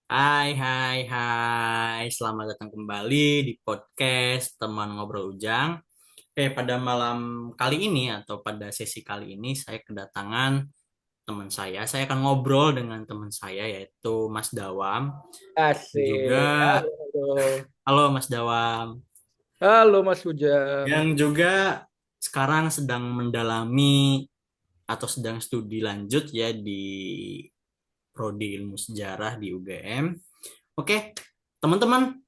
Hai. Selamat datang kembali di podcast Teman Ngobrol Ujang. Pada malam kali ini atau pada sesi kali ini saya kedatangan teman saya. Saya akan ngobrol dengan teman saya yaitu Mas Dawam. Dan juga, Asik. Halo, halo. halo Mas Dawam. Halo Mas Ujang. Yang juga sekarang sedang mendalami atau sedang studi lanjut ya di Prodi Ilmu Sejarah di UGM. Oke, teman-teman.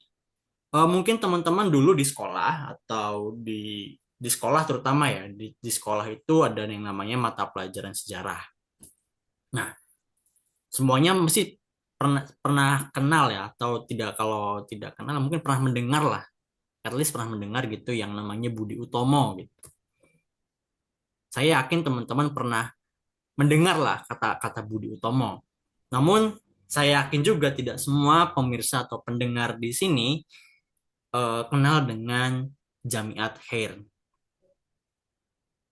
Mungkin teman-teman dulu di sekolah atau di sekolah terutama ya di sekolah itu ada yang namanya mata pelajaran sejarah. Nah, semuanya mesti pernah pernah kenal ya atau tidak, kalau tidak kenal mungkin pernah mendengar lah, at least pernah mendengar gitu yang namanya Budi Utomo gitu. Saya yakin teman-teman pernah mendengar lah kata-kata Budi Utomo. Namun saya yakin juga tidak semua pemirsa atau pendengar di sini kenal dengan Jamiat Khair.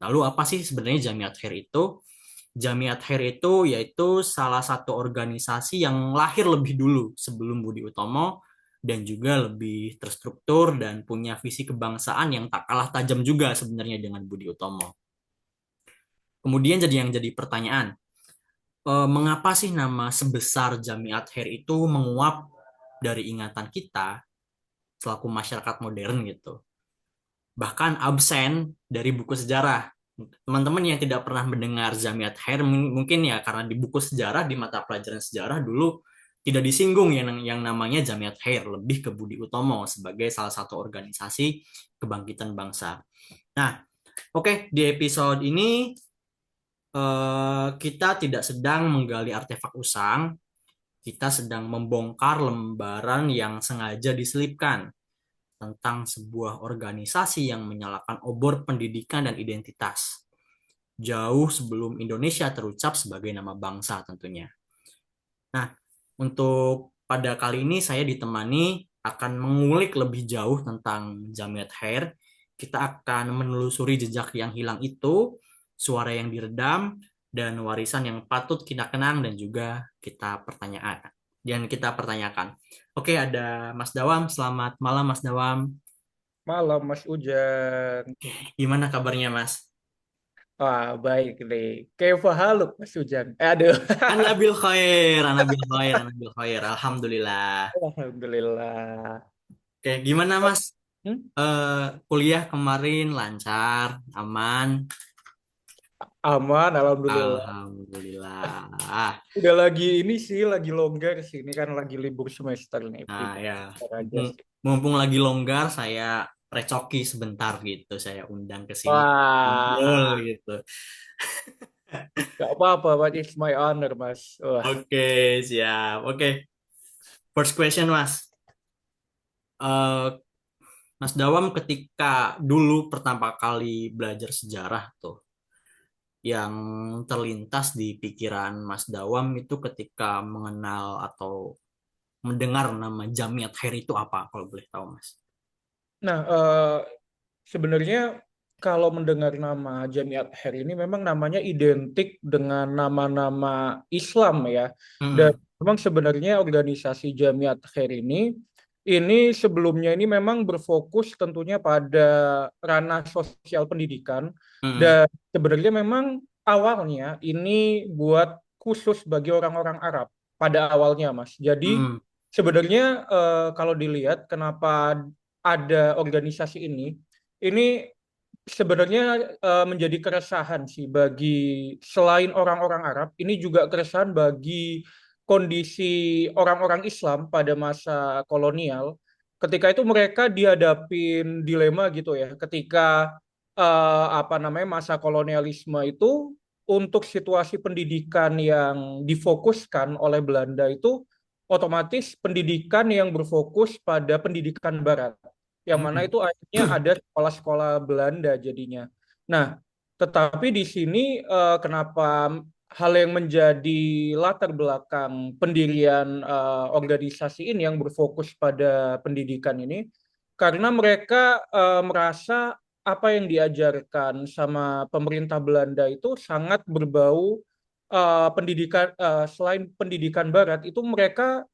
Lalu apa sih sebenarnya Jamiat Khair itu? Jamiat Khair itu yaitu salah satu organisasi yang lahir lebih dulu sebelum Budi Utomo dan juga lebih terstruktur dan punya visi kebangsaan yang tak kalah tajam juga sebenarnya dengan Budi Utomo. Kemudian jadi pertanyaan, mengapa sih nama sebesar Jamiat Khair itu menguap dari ingatan kita selaku masyarakat modern gitu? Bahkan absen dari buku sejarah. Teman-teman yang tidak pernah mendengar Jamiat Khair mungkin ya karena di buku sejarah, di mata pelajaran sejarah dulu tidak disinggung yang namanya Jamiat Khair, lebih ke Budi Utomo sebagai salah satu organisasi kebangkitan bangsa. Nah, oke, di episode ini kita tidak sedang menggali artefak usang, kita sedang membongkar lembaran yang sengaja diselipkan tentang sebuah organisasi yang menyalakan obor pendidikan dan identitas jauh sebelum Indonesia terucap sebagai nama bangsa tentunya. Nah, untuk pada kali ini saya ditemani akan mengulik lebih jauh tentang Jamiat Khair. Kita akan menelusuri jejak yang hilang itu, suara yang diredam, dan warisan yang patut kita kenang dan juga kita pertanyakan. Oke, ada Mas Dawam. Selamat malam Mas Dawam. Malam Mas Ujang. Gimana kabarnya Mas? Wah, baik nih. Keva halo Mas Ujang. Aduh. Ana bil khair. Alhamdulillah. Alhamdulillah. Oke, gimana Mas? Hmm? Kuliah kemarin lancar, aman. Aman, Alhamdulillah. Alhamdulillah. Udah lagi ini sih, lagi longgar sih. Ini kan lagi libur semester nih. Nah Libur ya, semester aja mumpung, sih. mumpung lagi longgar, saya recoki sebentar gitu. Saya undang ke sini ngobrol Wah, gitu. gak apa-apa, but it's my honor, Mas. Wah. Oke, siap. Oke, first question Mas. Eh, Mas Dawam ketika dulu pertama kali belajar sejarah tuh, yang terlintas di pikiran Mas Dawam itu ketika mengenal atau mendengar nama Jamiat Khair itu apa kalau boleh tahu Mas? Nah, sebenarnya kalau mendengar nama Jamiat Khair ini memang namanya identik dengan nama-nama Islam ya. Dan Hmm, memang sebenarnya organisasi Jamiat Khair ini sebelumnya ini memang berfokus tentunya pada ranah sosial pendidikan hmm, dan sebenarnya memang awalnya ini buat khusus bagi orang-orang Arab pada awalnya, Mas. Jadi hmm, sebenarnya kalau dilihat kenapa ada organisasi ini sebenarnya menjadi keresahan sih bagi selain orang-orang Arab, ini juga keresahan bagi kondisi orang-orang Islam pada masa kolonial. Ketika itu mereka dihadapin dilema gitu ya, ketika apa namanya masa kolonialisme itu untuk situasi pendidikan yang difokuskan oleh Belanda itu otomatis pendidikan yang berfokus pada pendidikan Barat yang mana hmm, itu akhirnya ada sekolah-sekolah Belanda jadinya. Nah, tetapi di sini kenapa hal yang menjadi latar belakang pendirian organisasi ini yang berfokus pada pendidikan ini, karena mereka merasa apa yang diajarkan sama pemerintah Belanda itu sangat berbau pendidikan selain pendidikan Barat itu mereka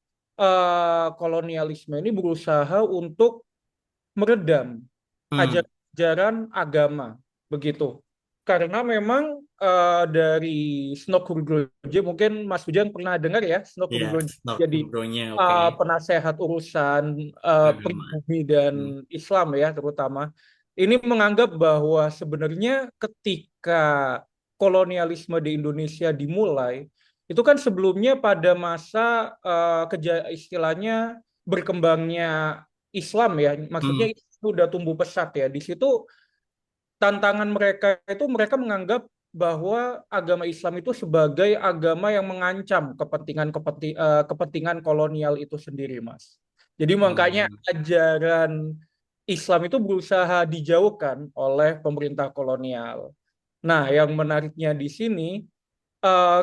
kolonialisme ini berusaha untuk meredam Hmm, ajaran agama begitu. Karena memang dari Snok Hurgroje, mungkin Mas Hujan pernah dengar ya, Snok ya, Hurgroje not jadi bro-nya oke. penasehat urusan Agama. pribumi dan Hmm. Islam ya terutama. Ini menganggap bahwa sebenarnya ketika kolonialisme di Indonesia dimulai, itu kan sebelumnya pada masa istilahnya berkembangnya Islam ya, maksudnya Hmm. itu sudah tumbuh pesat ya. Di situ tantangan mereka itu mereka menganggap bahwa agama Islam itu sebagai agama yang mengancam kepentingan kolonial itu sendiri, Mas. Jadi makanya Hmm. ajaran Islam itu berusaha dijauhkan oleh pemerintah kolonial. Nah, yang menariknya di sini,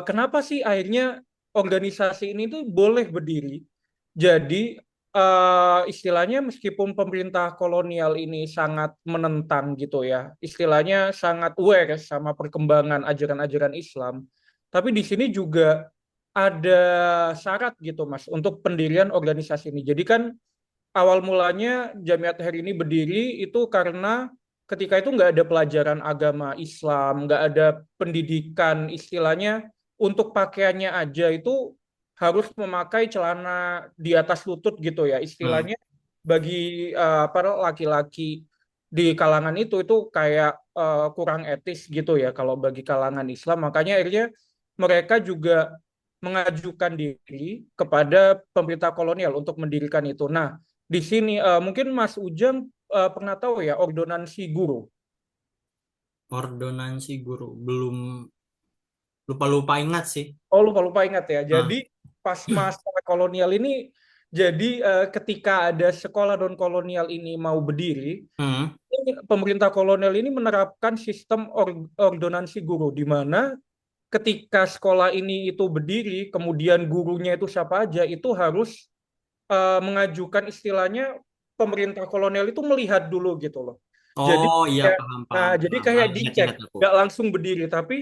kenapa sih akhirnya organisasi ini tuh boleh berdiri? Jadi istilahnya meskipun pemerintah kolonial ini sangat menentang gitu ya, istilahnya sangat aware sama perkembangan ajaran-ajaran Islam, tapi di sini juga ada syarat gitu Mas untuk pendirian organisasi ini. Jadi kan awal mulanya Jamiat Her ini berdiri itu karena ketika itu nggak ada pelajaran agama Islam, nggak ada pendidikan istilahnya untuk pakaiannya aja itu harus memakai celana di atas lutut gitu ya Hmm. istilahnya bagi apa laki-laki di kalangan itu kayak kurang etis gitu ya kalau bagi kalangan Islam makanya akhirnya mereka juga mengajukan diri kepada pemerintah kolonial untuk mendirikan itu. Nah, di sini mungkin Mas Ujang pernah tahu ya ordonansi guru. Ordonansi guru belum, lupa-lupa ingat sih. Oh lupa-lupa ingat ya. Jadi Ah. pas masa kolonial ini, jadi ketika ada sekolah non kolonial ini mau berdiri, Hmm. ini pemerintah kolonial ini menerapkan sistem ordonansi guru, di mana ketika sekolah ini itu berdiri, kemudian gurunya itu siapa aja, itu harus mengajukan istilahnya pemerintah kolonial itu melihat dulu gitu loh. Jadi Oh iya, kayak, paham nah paham jadi paham. kayak Ah, dicek, ingat-ingat aku. nggak langsung berdiri, tapi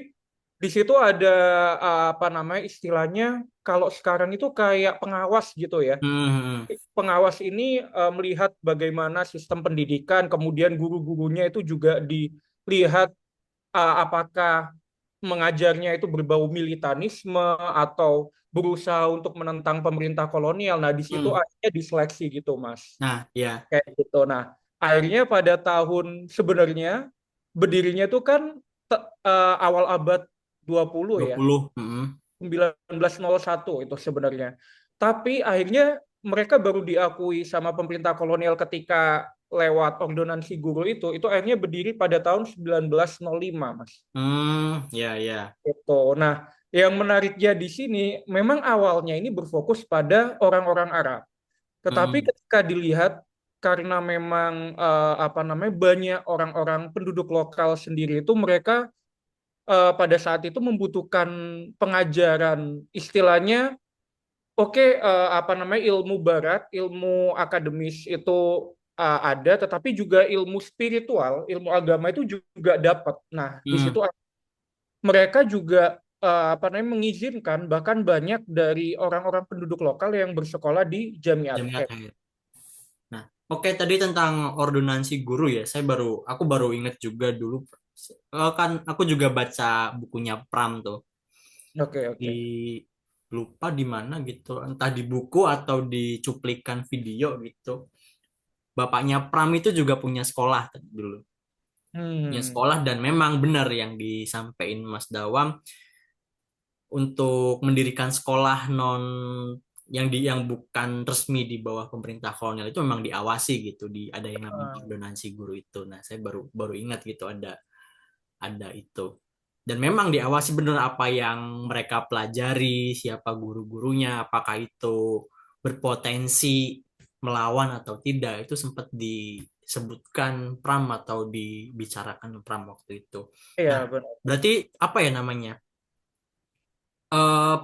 di situ ada apa namanya istilahnya kalau sekarang itu kayak pengawas gitu ya. Hmm. Hmm. Pengawas ini melihat bagaimana sistem pendidikan, kemudian guru-gurunya itu juga dilihat apakah mengajarnya itu berbau militarisme atau berusaha untuk menentang pemerintah kolonial. Nah, di situ Hmm. akhirnya diseleksi gitu, Mas. Nah, ya, Kayak gitu. Nah, akhirnya pada tahun sebenarnya berdirinya itu kan awal abad 20 dua ya, puluh. Hmm. 1901 itu sebenarnya. Tapi akhirnya mereka baru diakui sama pemerintah kolonial ketika lewat ordonansi guru itu akhirnya berdiri pada tahun 1905, Mas. Hmm. Ya, ya. Gitu. Nah, yang menariknya di sini memang awalnya ini berfokus pada orang-orang Arab. Tetapi Hmm. ketika dilihat karena memang apa namanya banyak orang-orang penduduk lokal sendiri itu mereka pada saat itu membutuhkan pengajaran istilahnya oke apa namanya ilmu barat, ilmu akademis itu ada tetapi juga ilmu spiritual, ilmu agama itu juga dapat. Nah, di situ Hmm. mereka juga apa namanya mengizinkan bahkan banyak dari orang-orang penduduk lokal yang bersekolah di Jamiat Jamiat Air. Hair. Nah, oke tadi tentang ordonansi guru ya. Aku baru ingat juga dulu. Kan aku juga baca bukunya Pram tuh. Oke, Di oke. lupa di mana gitu. Entah di buku atau di cuplikan video gitu. Bapaknya Pram itu juga punya sekolah dulu. Punya Hmm. sekolah dan memang benar yang disampaikan Mas Dawam untuk mendirikan sekolah non yang bukan resmi di bawah pemerintah kolonial itu memang diawasi gitu, ada yang namanya Ah, ordonansi guru itu. Nah, saya baru baru ingat gitu ada itu. Dan memang diawasi benar apa yang mereka pelajari, siapa guru-gurunya, apakah itu berpotensi melawan atau tidak, itu sempat disebutkan Pram atau dibicarakan Pram waktu itu. iya Nah, benar. berarti apa ya namanya?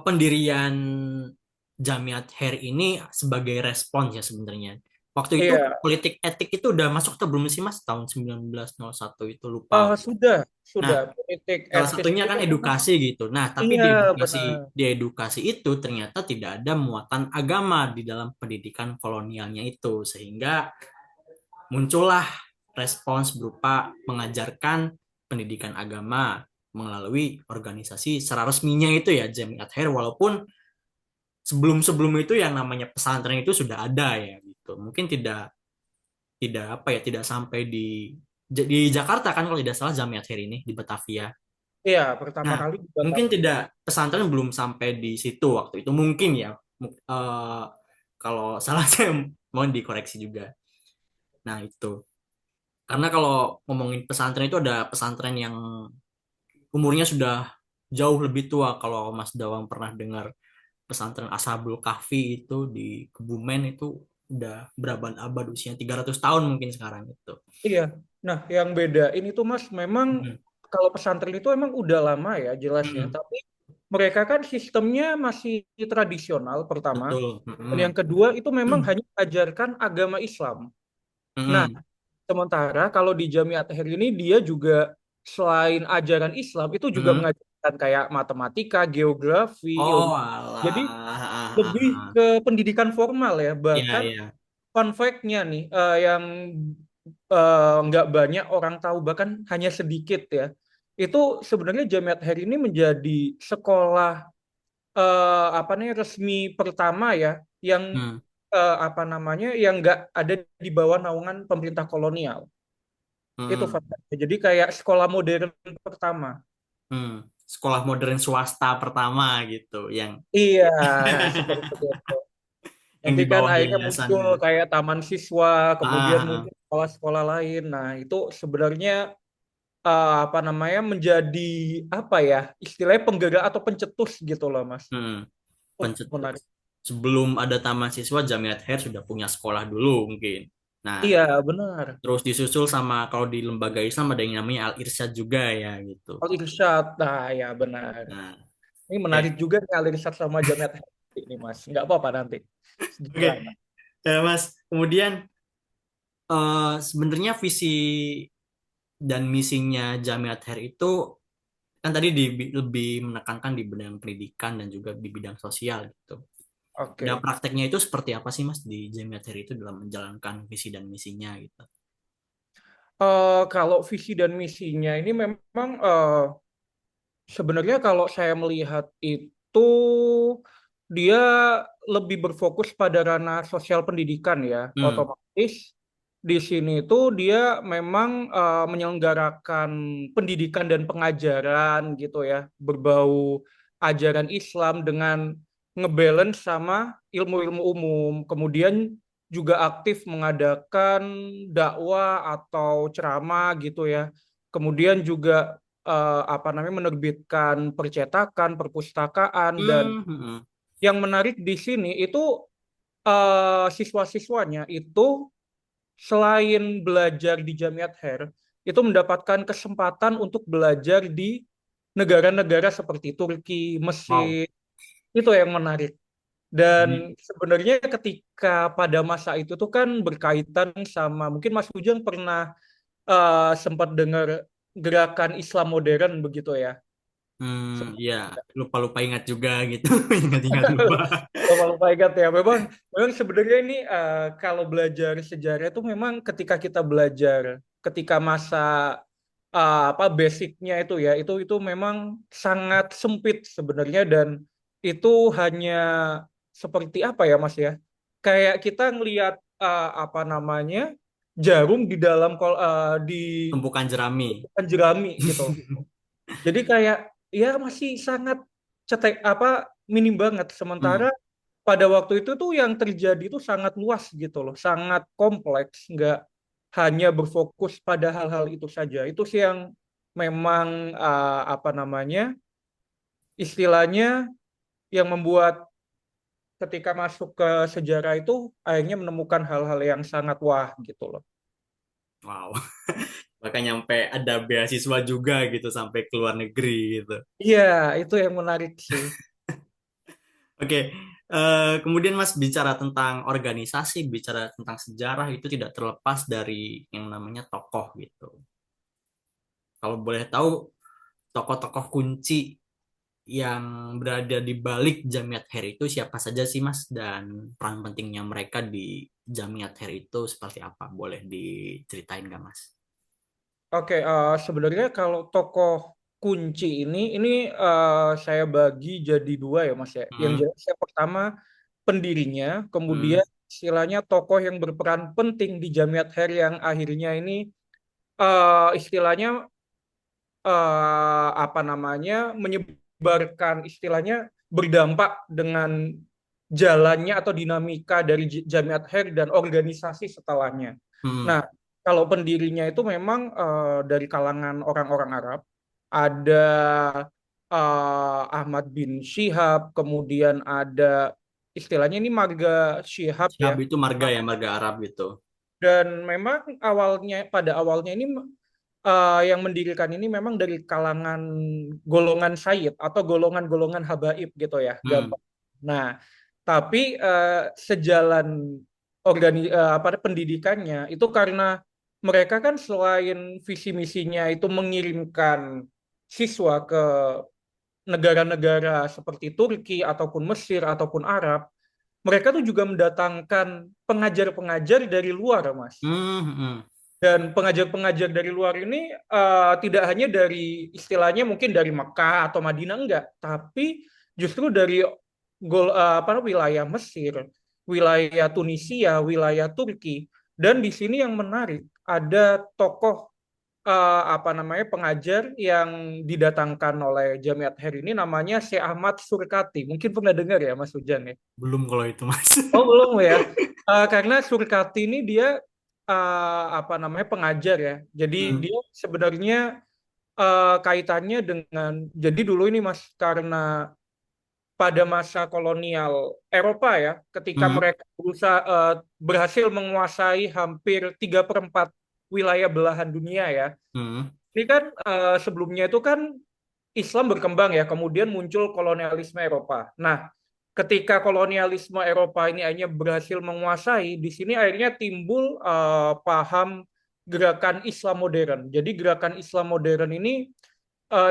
Pendirian Jamiat Hair ini sebagai respons ya sebenarnya. Waktu itu Iya. politik etik itu udah masuk atau belum sih Mas tahun 1901 itu lupa. Nah, Sudah politik salah etis satunya kan itu memang. edukasi gitu. Nah, tapi Iya, benar. di edukasi itu ternyata tidak ada muatan agama di dalam pendidikan kolonialnya itu, sehingga muncullah respons berupa mengajarkan pendidikan agama melalui organisasi secara resminya itu ya Jamiat Khair, walaupun sebelum-sebelum itu yang namanya pesantren itu sudah ada ya gitu. Mungkin tidak tidak apa ya tidak sampai di Jakarta kan kalau tidak salah Jamiat Khair ini di Batavia. Iya, pertama Nah, kali juga mungkin tapi. tidak pesantren belum sampai di situ waktu itu mungkin ya. Kalau salah saya mohon dikoreksi juga. Nah, itu. Karena kalau ngomongin pesantren itu ada pesantren yang umurnya sudah jauh lebih tua. Kalau Mas Dawang pernah dengar pesantren Ashabul Kahfi itu di Kebumen itu udah berabad-abad usianya 300 tahun mungkin sekarang itu. Iya. Nah, yang beda ini tuh Mas, memang Hmm, kalau pesantren itu emang udah lama ya jelasnya, hmm, tapi mereka kan sistemnya masih tradisional pertama, betul. dan Hmm, yang kedua itu memang hanya mengajarkan agama Islam. Nah, hmm, sementara kalau di Jamiat Akhir ini dia juga selain ajaran Islam itu juga hmm. mengajarkan kayak matematika, geografi, ilmu. Oh, Jadi alah. lebih ke pendidikan formal ya. Iya, Bahkan iya. fun fact-nya nih yang nggak banyak orang tahu bahkan hanya sedikit ya. Itu sebenarnya Jamiat Akhir ini menjadi sekolah apa namanya resmi pertama ya yang Hmm, apa namanya yang nggak ada di bawah naungan pemerintah kolonial. Itu hmm, faktanya. Jadi kayak sekolah modern pertama. hmm. Sekolah modern swasta pertama gitu, Iya, seperti itu. yang Nanti di kan bawah akhirnya yayasan muncul ya. kayak taman siswa, kemudian Ah, mungkin sekolah-sekolah lain. Nah, itu sebenarnya apa namanya menjadi apa ya istilahnya penggerak atau pencetus gitu loh, Mas. hmm. Pencetus. Menarik. Sebelum ada taman siswa, Jamiat Khair sudah punya sekolah dulu mungkin. Nah, Iya, benar. terus disusul sama kalau di lembaga Islam ada yang namanya Al Irsyad juga ya gitu. Al Irsyad, nah ya benar. Nah, Ini ya, menarik juga nih Al Irsyad sama Jamiat ini, Mas. Nggak apa-apa nanti. oke. Sejarah. Ya, Mas. Kemudian sebenarnya visi dan misinya Jamiat Khair itu kan tadi lebih menekankan di bidang pendidikan dan juga di bidang sosial gitu. Dan Oke. prakteknya itu seperti apa sih Mas di Jamiat Khair itu dalam menjalankan visi dan misinya gitu? Kalau visi dan misinya ini memang sebenarnya kalau saya melihat itu dia lebih berfokus pada ranah sosial pendidikan ya. Hmm. Otomatis di sini itu dia memang menyelenggarakan pendidikan dan pengajaran gitu ya, berbau ajaran Islam dengan ngebalance sama ilmu-ilmu umum. Kemudian juga aktif mengadakan dakwah atau ceramah gitu ya. Kemudian juga apa namanya menerbitkan percetakan, perpustakaan dan Hmm. Hmm. yang menarik di sini itu siswa-siswanya itu selain belajar di Jamiat Khair itu mendapatkan kesempatan untuk belajar di negara-negara seperti Turki, Wow. Mesir. Itu yang menarik. Jadi, Dan sebenarnya ketika pada masa itu tuh kan berkaitan sama mungkin Mas Ujang pernah sempat dengar gerakan Islam modern begitu ya. ya lupa-lupa ingat juga gitu. Ingat-ingat lupa. Lupa lupa ingat ya. Memang sebenarnya ini kalau belajar sejarah itu memang ketika kita belajar ketika masa apa basicnya itu memang sangat sempit sebenarnya dan itu hanya seperti apa ya Mas ya? Kayak kita ngelihat apa namanya jarum di dalam di Tumpukan jerami. jerami gitu. Jadi kayak ya masih sangat cetek apa minim banget. Sementara Hmm. pada waktu itu tuh yang terjadi itu sangat luas gitu loh, sangat kompleks, nggak hanya berfokus pada hal-hal itu saja. Itu sih yang memang apa namanya istilahnya yang membuat ketika masuk ke sejarah itu akhirnya menemukan hal-hal yang sangat wah gitu loh. Wow. Bahkan nyampe ada beasiswa juga gitu sampai ke luar negeri gitu. Iya, itu yang menarik sih. Oke. Kemudian Mas bicara tentang organisasi, bicara tentang sejarah itu tidak terlepas dari yang namanya tokoh gitu. Kalau boleh tahu tokoh-tokoh kunci yang berada di balik Jamiat Khair itu siapa saja sih Mas dan peran pentingnya mereka di Jamiat Khair itu seperti apa? Boleh diceritain nggak Mas? Oke, sebenarnya kalau tokoh kunci ini saya bagi jadi dua ya Mas ya. Yang Hmm, jelas yang pertama pendirinya, hmm, kemudian istilahnya tokoh yang berperan penting di Jamiat Khair yang akhirnya ini istilahnya apa namanya menyebarkan istilahnya berdampak dengan jalannya atau dinamika dari Jamiat Khair dan organisasi setelahnya. hmm, Nah, kalau pendirinya itu memang dari kalangan orang-orang Arab, ada Ahmad bin Syihab, kemudian ada istilahnya ini marga Syihab ya. Syihab itu marga ya, marga Arab gitu. Dan memang pada awalnya ini yang mendirikan ini memang dari kalangan golongan Sayyid atau golongan-golongan habaib gitu ya, Hmm, gampang. Nah, tapi sejalan apa pendidikannya itu karena mereka kan selain visi misinya itu mengirimkan siswa ke negara-negara seperti Turki ataupun Mesir ataupun Arab, mereka tuh juga mendatangkan pengajar-pengajar dari luar, Mas. hmm, hmm, Dan pengajar-pengajar dari luar ini tidak hanya dari istilahnya mungkin dari Mekah atau Madinah enggak, tapi justru dari apa wilayah Mesir, wilayah Tunisia, wilayah Turki. Dan di sini yang menarik ada tokoh apa namanya pengajar yang didatangkan oleh Jamiat Khair ini namanya Syekh Ahmad Surkati. Mungkin pernah dengar ya Mas Hujan ya? belum kalau itu Mas. Oh belum ya. Karena Surkati ini dia apa namanya pengajar ya. Jadi Hmm, dia sebenarnya kaitannya dengan jadi dulu ini Mas karena pada masa kolonial Eropa ya, ketika hmm, mereka berhasil menguasai hampir 3/4 wilayah belahan dunia ya. hmm, Ini kan sebelumnya itu kan Islam berkembang ya, kemudian muncul kolonialisme Eropa. Nah, ketika kolonialisme Eropa ini akhirnya berhasil menguasai, di sini akhirnya timbul paham gerakan Islam modern. Jadi gerakan Islam modern ini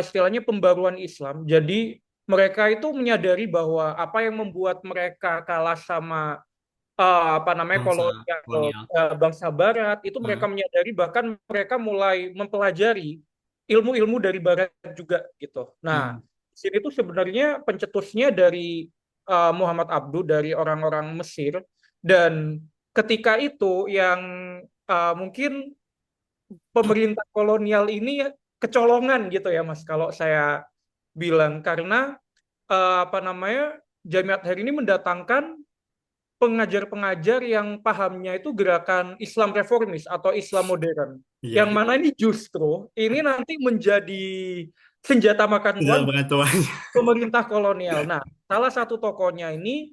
istilahnya pembaruan Islam. Jadi mereka itu menyadari bahwa apa yang membuat mereka kalah sama apa namanya bangsa kolonial kolonial. bangsa Barat itu mereka Hmm, menyadari bahkan mereka mulai mempelajari ilmu-ilmu dari Barat juga gitu. Nah, hmm, di sini tuh sebenarnya pencetusnya dari Muhammad Abduh dari orang-orang Mesir dan ketika itu yang mungkin pemerintah kolonial ini kecolongan gitu ya Mas kalau saya bilang karena apa namanya Jamiat Hari ini mendatangkan pengajar-pengajar yang pahamnya itu gerakan Islam reformis atau Islam modern. iya, Yang iya. mana ini justru ini nanti menjadi senjata makan tuan Tidak pengetahuan. pemerintah kolonial. Nah, salah satu tokohnya ini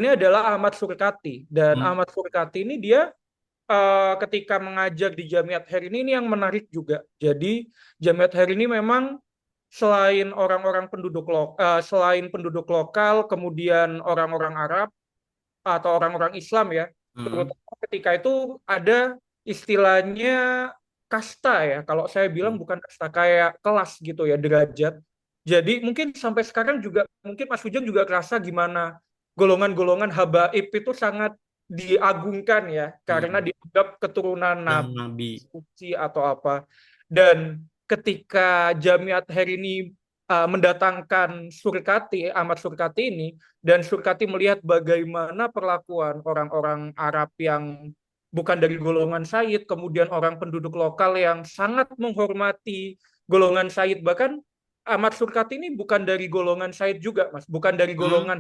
adalah Ahmad Surkati dan Hmm, Ahmad Surkati ini dia ketika mengajar di Jamiat Khair ini yang menarik juga. Jadi Jamiat Khair ini memang selain orang-orang selain penduduk lokal, kemudian orang-orang Arab atau orang-orang Islam ya, hmm, terutama ketika itu ada istilahnya kasta ya. Kalau saya bilang hmm. bukan kasta kayak kelas gitu ya, derajat. Jadi mungkin sampai sekarang juga mungkin Mas Ujang juga kerasa gimana golongan-golongan habaib itu sangat diagungkan ya karena Iya. dianggap keturunan Yang nabi Nabi. suci atau apa. Dan ketika Jamiat Hari ini mendatangkan Surkati, Ahmad Surkati ini, dan Surkati melihat bagaimana perlakuan orang-orang Arab yang bukan dari golongan Said, kemudian orang penduduk lokal yang sangat menghormati golongan Said, bahkan Ahmad Surkati ini bukan dari golongan Said juga, Mas, bukan dari Hmm, golongan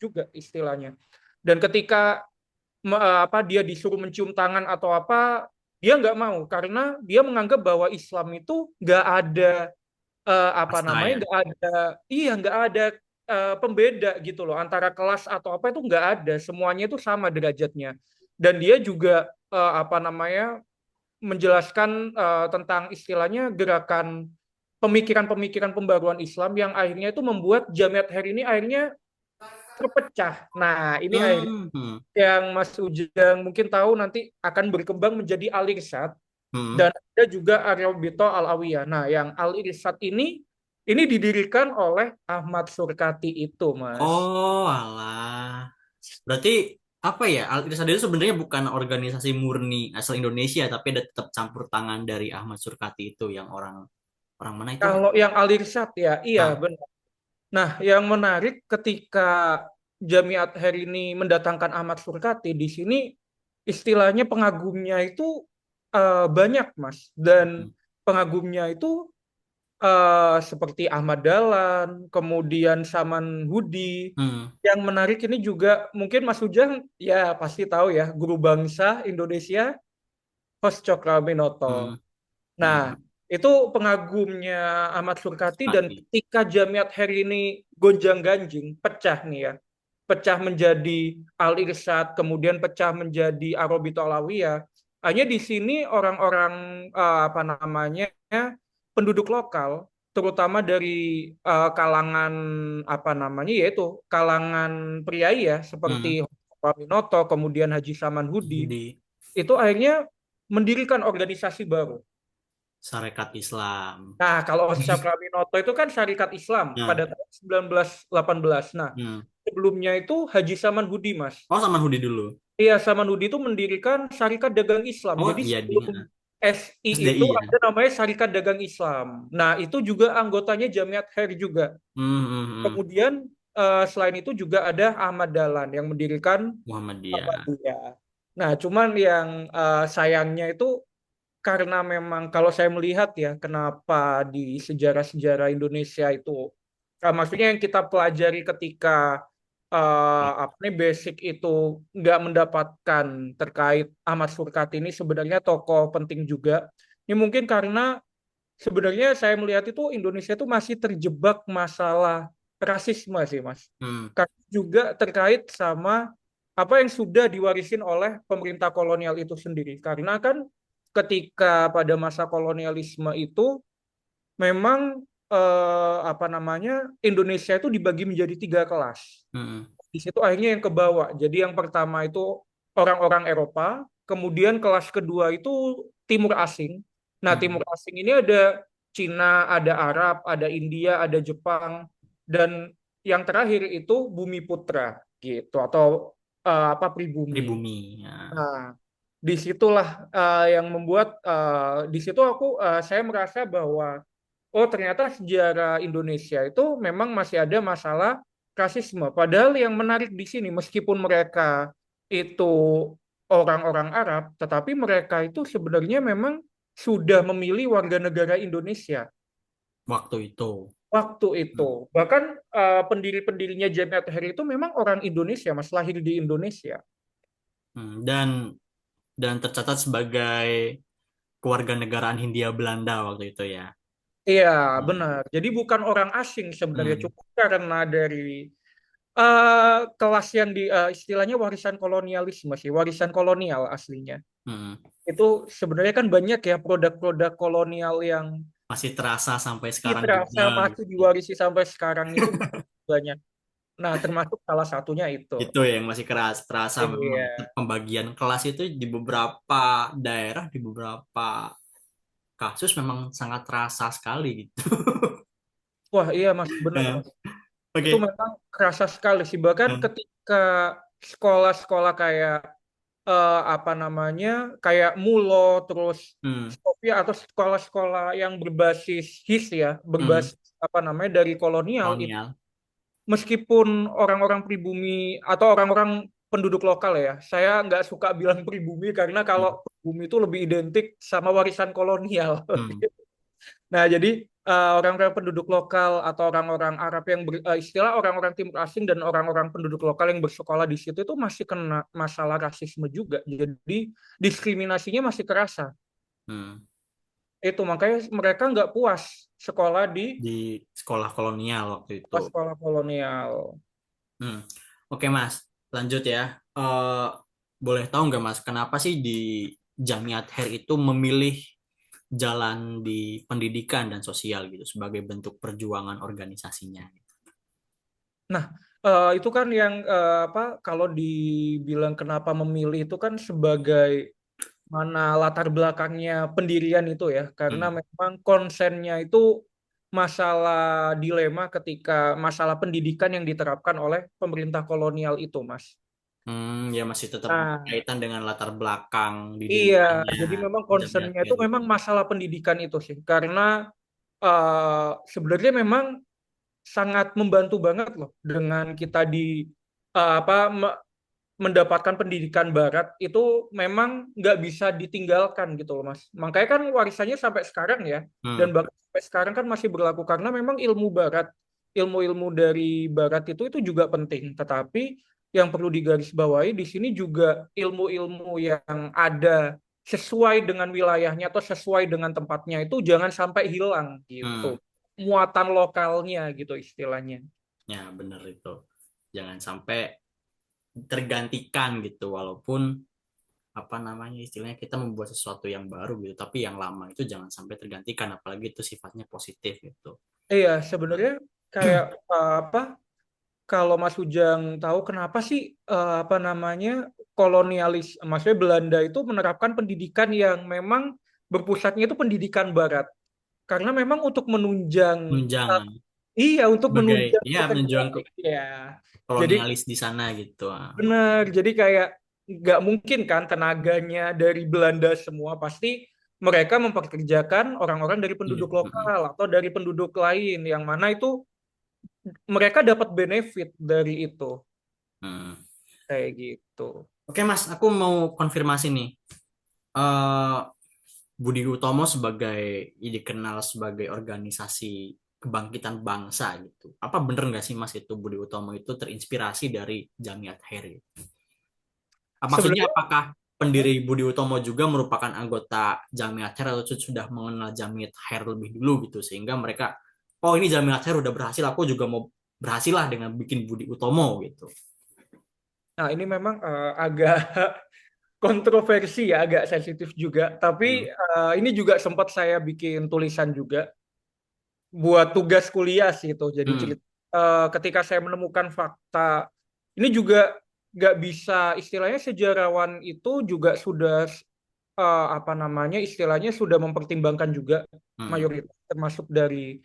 juga istilahnya. Dan ketika apa dia disuruh mencium tangan atau apa, dia nggak mau karena dia menganggap bahwa Islam itu nggak ada apa pasta namanya ya. nggak ada pembeda gitu loh antara kelas atau apa itu nggak ada semuanya itu sama derajatnya dan dia juga apa namanya menjelaskan tentang istilahnya gerakan pemikiran-pemikiran pembaruan Islam yang akhirnya itu membuat Jamiat Hari ini akhirnya terpecah. Nah, ini akhirnya Hmm, hmm, yang Mas Ujang mungkin tahu nanti akan berkembang menjadi Al-Irsyad hmm. dan ada juga Arobito Al-Awiyah. Nah, yang Al-Irsyad ini didirikan oleh Ahmad Surkati itu, Mas. Oh, alah. Berarti apa ya? Al-Irsyad itu sebenarnya bukan organisasi murni asal Indonesia, tapi ada tetap campur tangan dari Ahmad Surkati itu yang orang orang mana itu? Kalau yang Al-Irsyad ya, iya Nah, benar. Nah, yang menarik ketika Jamiat Athir ini mendatangkan Ahmad Surkati di sini istilahnya pengagumnya itu banyak, Mas. Dan hmm, pengagumnya itu seperti Ahmad Dahlan, kemudian Saman Hudi. hmm, Yang menarik ini juga mungkin Mas Ujang ya pasti tahu ya, guru bangsa Indonesia Hos Cokroaminoto. hmm, Nah, hmm. itu pengagumnya Ahmad Surkati dan Surkati. ketika Jamiat Heri ini gonjang-ganjing, pecah nih ya. Pecah menjadi Al-Irsyad, kemudian pecah menjadi Arobito Alawiyah. Hanya di sini orang-orang apa namanya penduduk lokal, terutama dari kalangan apa namanya yaitu kalangan priai ya seperti Hmm. Pak Minoto, kemudian Haji Saman Hudi, Di itu akhirnya mendirikan organisasi baru. Sarekat Islam. Nah, kalau Oscar Praminoto itu kan Syarikat Islam Nah, pada tahun 1918. Nah, hmm. sebelumnya itu Haji Saman Hudi, Mas. Oh, sama Hudi dulu. Iya, Saman Hudi itu mendirikan Syarikat Dagang Islam. Oh, Jadi iya sebelum SI itu SDI ada ya. namanya Syarikat Dagang Islam. Nah, itu juga anggotanya Jamiat Khair juga. Hmm, hmm, hmm. Kemudian selain itu juga ada Ahmad Dahlan yang mendirikan Muhammadiyah. Ahmadiyah. Nah, cuman yang sayangnya itu karena memang kalau saya melihat ya kenapa di sejarah-sejarah Indonesia itu maksudnya yang kita pelajari ketika apa nih basic itu nggak mendapatkan terkait Ahmad Surkati ini sebenarnya tokoh penting juga. Ini mungkin karena sebenarnya saya melihat itu Indonesia itu masih terjebak masalah rasisme sih Mas. Hmm, Karena juga terkait sama apa yang sudah diwarisin oleh pemerintah kolonial itu sendiri. Karena kan ketika pada masa kolonialisme itu memang apa namanya Indonesia itu dibagi menjadi tiga kelas. hmm, Di situ akhirnya yang ke bawah. Jadi yang pertama itu orang-orang Eropa, kemudian kelas kedua itu Timur Asing. Nah, hmm. Timur Asing ini ada Cina, ada Arab, ada India, ada Jepang, dan yang terakhir itu Bumi Putra gitu atau apa pribumi. Pribumi. Ya. Nah, disitulah yang membuat di situ saya merasa bahwa oh ternyata sejarah Indonesia itu memang masih ada masalah rasisme. Padahal yang menarik di sini meskipun mereka itu orang-orang Arab, tetapi mereka itu sebenarnya memang sudah memilih warga negara Indonesia Waktu itu. waktu itu. Hmm, Bahkan pendiri-pendirinya Jamiat Athir itu memang orang Indonesia, Mas, lahir di Indonesia. hmm. Dan tercatat sebagai kewarganegaraan Hindia Belanda waktu itu ya. Iya, Hmm, benar. Jadi bukan orang asing sebenarnya, hmm, cuma karena dari kelas yang istilahnya warisan kolonialisme sih, warisan kolonial aslinya. hmm. Itu sebenarnya kan banyak ya produk-produk kolonial yang Masih terasa sampai sekarang terasa juga masih gitu. diwarisi sampai sekarang itu banyak. Nah, termasuk salah satunya itu. Itu yang masih keras terasa memang Iya. pembagian kelas itu di beberapa daerah di beberapa kasus memang sangat terasa sekali gitu. Wah, iya Mas, benar Ya, Mas. Itu oke. memang kerasa sekali sih. Bahkan Ya. ketika sekolah-sekolah kayak apa namanya kayak Mulo terus Hmm, Sofia atau sekolah-sekolah yang berbasis HIS ya hmm. berbasis apa namanya dari kolonial itu Kolonial. meskipun orang-orang pribumi atau orang-orang penduduk lokal ya saya nggak suka bilang pribumi karena kalau Hmm, pribumi itu lebih identik sama warisan kolonial. hmm, Nah, jadi orang-orang penduduk lokal atau orang-orang Arab yang istilah orang-orang timur asing dan orang-orang penduduk lokal yang bersekolah di situ itu masih kena masalah rasisme juga. Jadi diskriminasinya masih kerasa. hmm. Itu makanya mereka nggak puas sekolah di Di sekolah kolonial waktu itu. sekolah kolonial. Hmm. Oke Mas, lanjut ya. Eh, boleh tahu nggak Mas, kenapa sih di Jamiat Khair itu memilih jalan di pendidikan dan sosial gitu sebagai bentuk perjuangan organisasinya? Nah, Itu kan yang apa kalau dibilang kenapa memilih itu kan sebagai mana latar belakangnya pendirian itu ya, karena Hmm. memang konsennya itu masalah dilema ketika masalah pendidikan yang diterapkan oleh pemerintah kolonial itu, Mas. Ya masih tetap Nah, berkaitan dengan latar belakang iya, didirikannya jadi memang Jamiat concernnya itu Khair itu. memang masalah pendidikan itu sih, karena sebenarnya memang sangat membantu banget loh dengan kita di apa mendapatkan pendidikan barat itu memang nggak bisa ditinggalkan gitu loh Mas. Makanya kan warisannya sampai sekarang ya, dan Hmm. bahkan sampai sekarang kan masih berlaku karena memang ilmu barat, ilmu-ilmu dari barat itu juga penting. Tetapi yang perlu digarisbawahi di sini juga ilmu-ilmu yang ada sesuai dengan wilayahnya atau sesuai dengan tempatnya itu jangan sampai hilang Hmm. gitu. Muatan lokalnya gitu istilahnya. Ya benar itu. Jangan sampai tergantikan gitu, walaupun apa namanya istilahnya kita membuat sesuatu yang baru gitu, tapi yang lama itu jangan sampai tergantikan, apalagi itu sifatnya positif gitu. Iya, sebenarnya kayak apa? Kalau Mas Ujang tahu kenapa sih apa namanya kolonialis, maksudnya Belanda itu menerapkan pendidikan yang memang berpusatnya itu pendidikan Barat, karena memang untuk menunjang Menunjang eh, iya untuk sebagai menunjang ya menunjang pekerjaan ya. Jadi kolonialis di sana gitu. benar, jadi kayak nggak mungkin kan tenaganya dari Belanda semua pasti mereka memperkerjakan orang-orang dari Iya. penduduk lokal atau dari penduduk lain yang mana itu mereka dapat benefit dari itu Hmm. kayak gitu. Oke Mas, aku mau konfirmasi nih. eh Budi Utomo sebagai dikenal sebagai organisasi kebangkitan bangsa gitu. Apa bener nggak sih Mas itu Budi Utomo itu terinspirasi dari Jamiat Heri? Maksudnya Sebenarnya apakah pendiri Budi Utomo juga merupakan anggota Jamiat Heri atau sudah mengenal Jamiat Heri lebih dulu gitu sehingga mereka oh ini Jamiat Heri udah berhasil, aku juga mau berhasil lah dengan bikin Budi Utomo gitu. nah ini memang agak kontroversi ya, agak sensitif juga. Tapi Hmm. ini juga sempat saya bikin tulisan juga buat tugas kuliah sih itu. Jadi Hmm. cerita ketika saya menemukan fakta, ini juga nggak bisa istilahnya sejarawan itu juga sudah apa namanya istilahnya sudah mempertimbangkan juga Hmm. mayoritas termasuk dari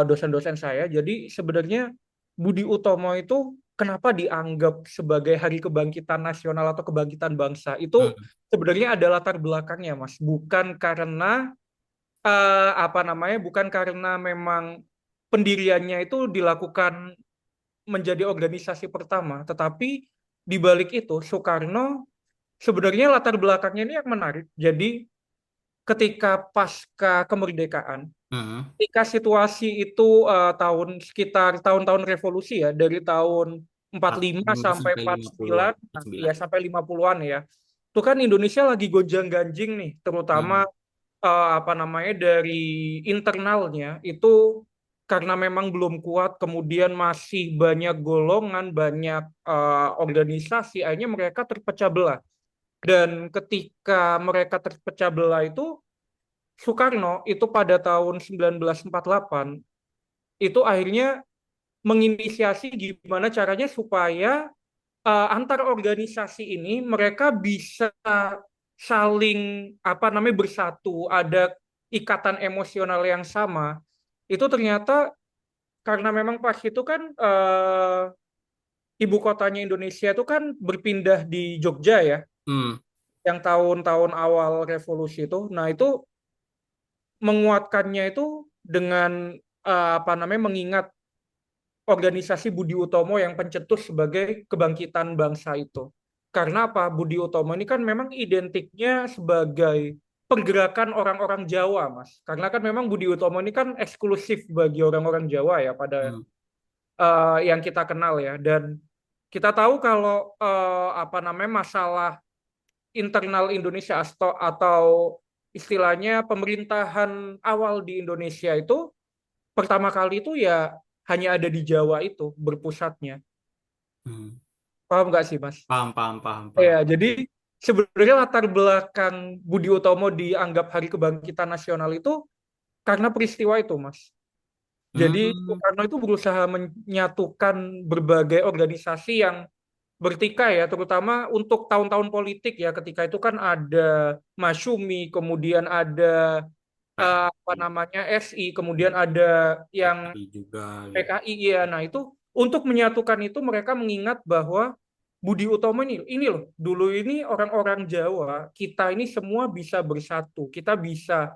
dosen-dosen saya. Jadi sebenarnya Budi Utomo itu kenapa dianggap sebagai Hari Kebangkitan Nasional atau Kebangkitan Bangsa itu Hmm. sebenarnya ada latar belakangnya, Mas. Bukan karena apa namanya, bukan karena memang pendiriannya itu dilakukan menjadi organisasi pertama, tetapi di balik itu Soekarno sebenarnya latar belakangnya ini yang menarik. Jadi ketika pasca kemerdekaan, Hmm. ketika situasi itu tahun sekitar tahun-tahun revolusi ya, dari tahun 45 45 sampai sampai empat 50-an, sembilan, nah, ya 49. sampai 50-an ya. Itu kan Indonesia lagi gonjang-ganjing nih, terutama Hmm. apa namanya dari internalnya itu karena memang belum kuat, kemudian masih banyak golongan, banyak organisasi, akhirnya mereka terpecah belah. Dan ketika mereka terpecah belah itu Soekarno itu pada tahun 1948 itu akhirnya menginisiasi gimana caranya supaya antar organisasi ini mereka bisa saling apa namanya bersatu, ada ikatan emosional yang sama. Itu ternyata karena memang pas itu kan ibu kotanya Indonesia itu kan berpindah di Jogja ya, Hmm. yang tahun-tahun awal revolusi itu. Nah, itu menguatkannya itu dengan apa namanya mengingat organisasi Budi Utomo yang pencetus sebagai kebangkitan bangsa itu. Karena apa? Budi Utomo ini kan memang identiknya sebagai pergerakan orang-orang Jawa, Mas. Karena kan memang Budi Utomo ini kan eksklusif bagi orang-orang Jawa ya pada Hmm. yang kita kenal ya. Dan kita tahu kalau apa namanya masalah internal Indonesia atau istilahnya pemerintahan awal di Indonesia itu pertama kali itu ya hanya ada di Jawa itu berpusatnya. Hmm. Paham nggak sih, Mas? Paham, paham, paham, Ya, paham. jadi sebenarnya latar belakang Budi Utomo dianggap Hari Kebangkitan Nasional itu karena peristiwa itu, Mas. Jadi Hmm. Bung Karno itu berusaha menyatukan berbagai organisasi yang bertikai ya, terutama untuk tahun-tahun politik ya. Ketika itu kan ada Masyumi, kemudian ada apa PKI, namanya SI, kemudian ada yang PKI juga gitu. PKI ya. Nah, itu untuk menyatukan itu mereka mengingat bahwa Budi Utomo ini loh, dulu ini orang-orang Jawa, kita ini semua bisa bersatu, kita bisa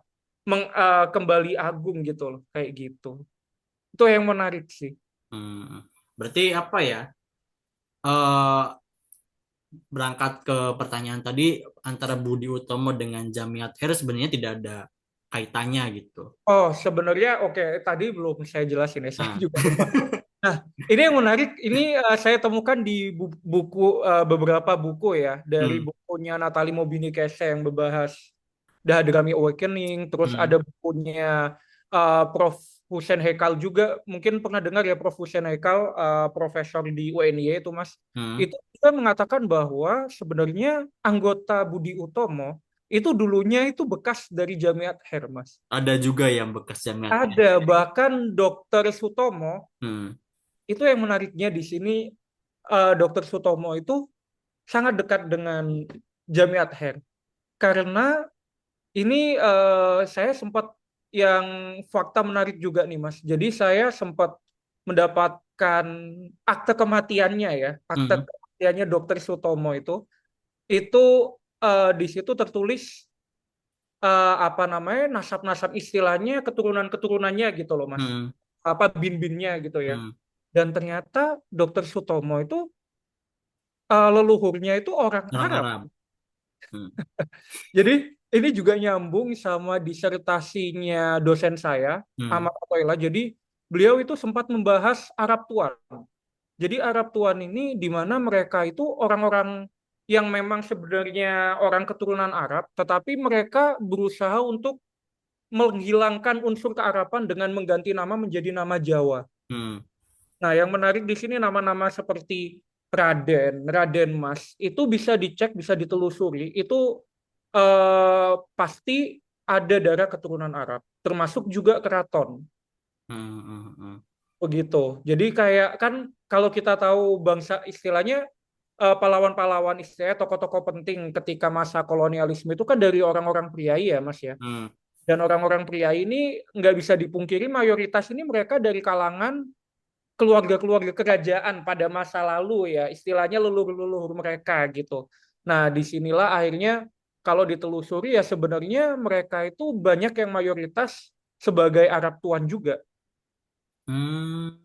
kembali agung gitu loh, kayak gitu. Itu yang menarik sih. Hmm. Berarti apa ya? eh Berangkat ke pertanyaan tadi, antara Budi Utomo dengan Jamiat Khair sebenarnya tidak ada kaitannya gitu. Oh, sebenarnya oke, tadi belum saya jelasin ya, saya Nah, juga lupa. Nah, ini yang menarik, ini saya temukan di buku beberapa buku ya, dari hmm, bukunya Natalie Mobini Kese yang membahas The Hadrami Awakening, terus ada hmm, bukunya Prof. Hussein Hekal juga, mungkin pernah dengar ya Prof. Hussein Hekal, profesor di UNY itu Mas, hmm. itu juga mengatakan bahwa sebenarnya anggota Budi Utomo itu dulunya itu bekas dari Jamiat Khair Mas. Ada juga yang bekas Jamiat Khair. Ada bahkan Dokter Sutomo, Hmm, itu yang menariknya di sini, Dokter Sutomo itu sangat dekat dengan Jamiat Khair karena ini saya sempat yang fakta menarik juga nih Mas. Jadi saya sempat mendapatkan akte kematiannya ya, akte hmm, kematiannya Dokter Sutomo itu di situ tertulis apa namanya nasab-nasab istilahnya keturunan-keturunannya gitu loh Mas. hmm, Apa bin-binnya gitu ya. hmm. Dan ternyata Dokter Sutomo itu leluhurnya itu orang Orang Arab. Arab. Hmm, Jadi ini juga nyambung sama disertasinya dosen saya, hmm, Ahmad Atoila. Jadi beliau itu sempat membahas Arab Tuan. Jadi Arab Tuan ini di mana mereka itu orang-orang yang memang sebenarnya orang keturunan Arab, tetapi mereka berusaha untuk menghilangkan unsur kearaban dengan mengganti nama menjadi nama Jawa. hmm, Nah, yang menarik di sini nama-nama seperti Raden, Raden Mas, itu bisa dicek, bisa ditelusuri, itu pasti ada darah keturunan Arab, termasuk juga keraton, hmm, hmm, hmm. begitu. Jadi kayak kan kalau kita tahu bangsa istilahnya pahlawan-pahlawan istilahnya tokoh-tokoh penting ketika masa kolonialisme itu kan dari orang-orang priai ya, Mas ya. Hmm. Dan orang-orang priai ini nggak bisa dipungkiri mayoritas ini mereka dari kalangan keluarga-keluarga kerajaan pada masa lalu ya, istilahnya leluhur-leluhur mereka gitu. Nah, disinilah akhirnya kalau ditelusuri ya sebenarnya mereka itu banyak yang mayoritas sebagai Arab Tuan juga. Hmm.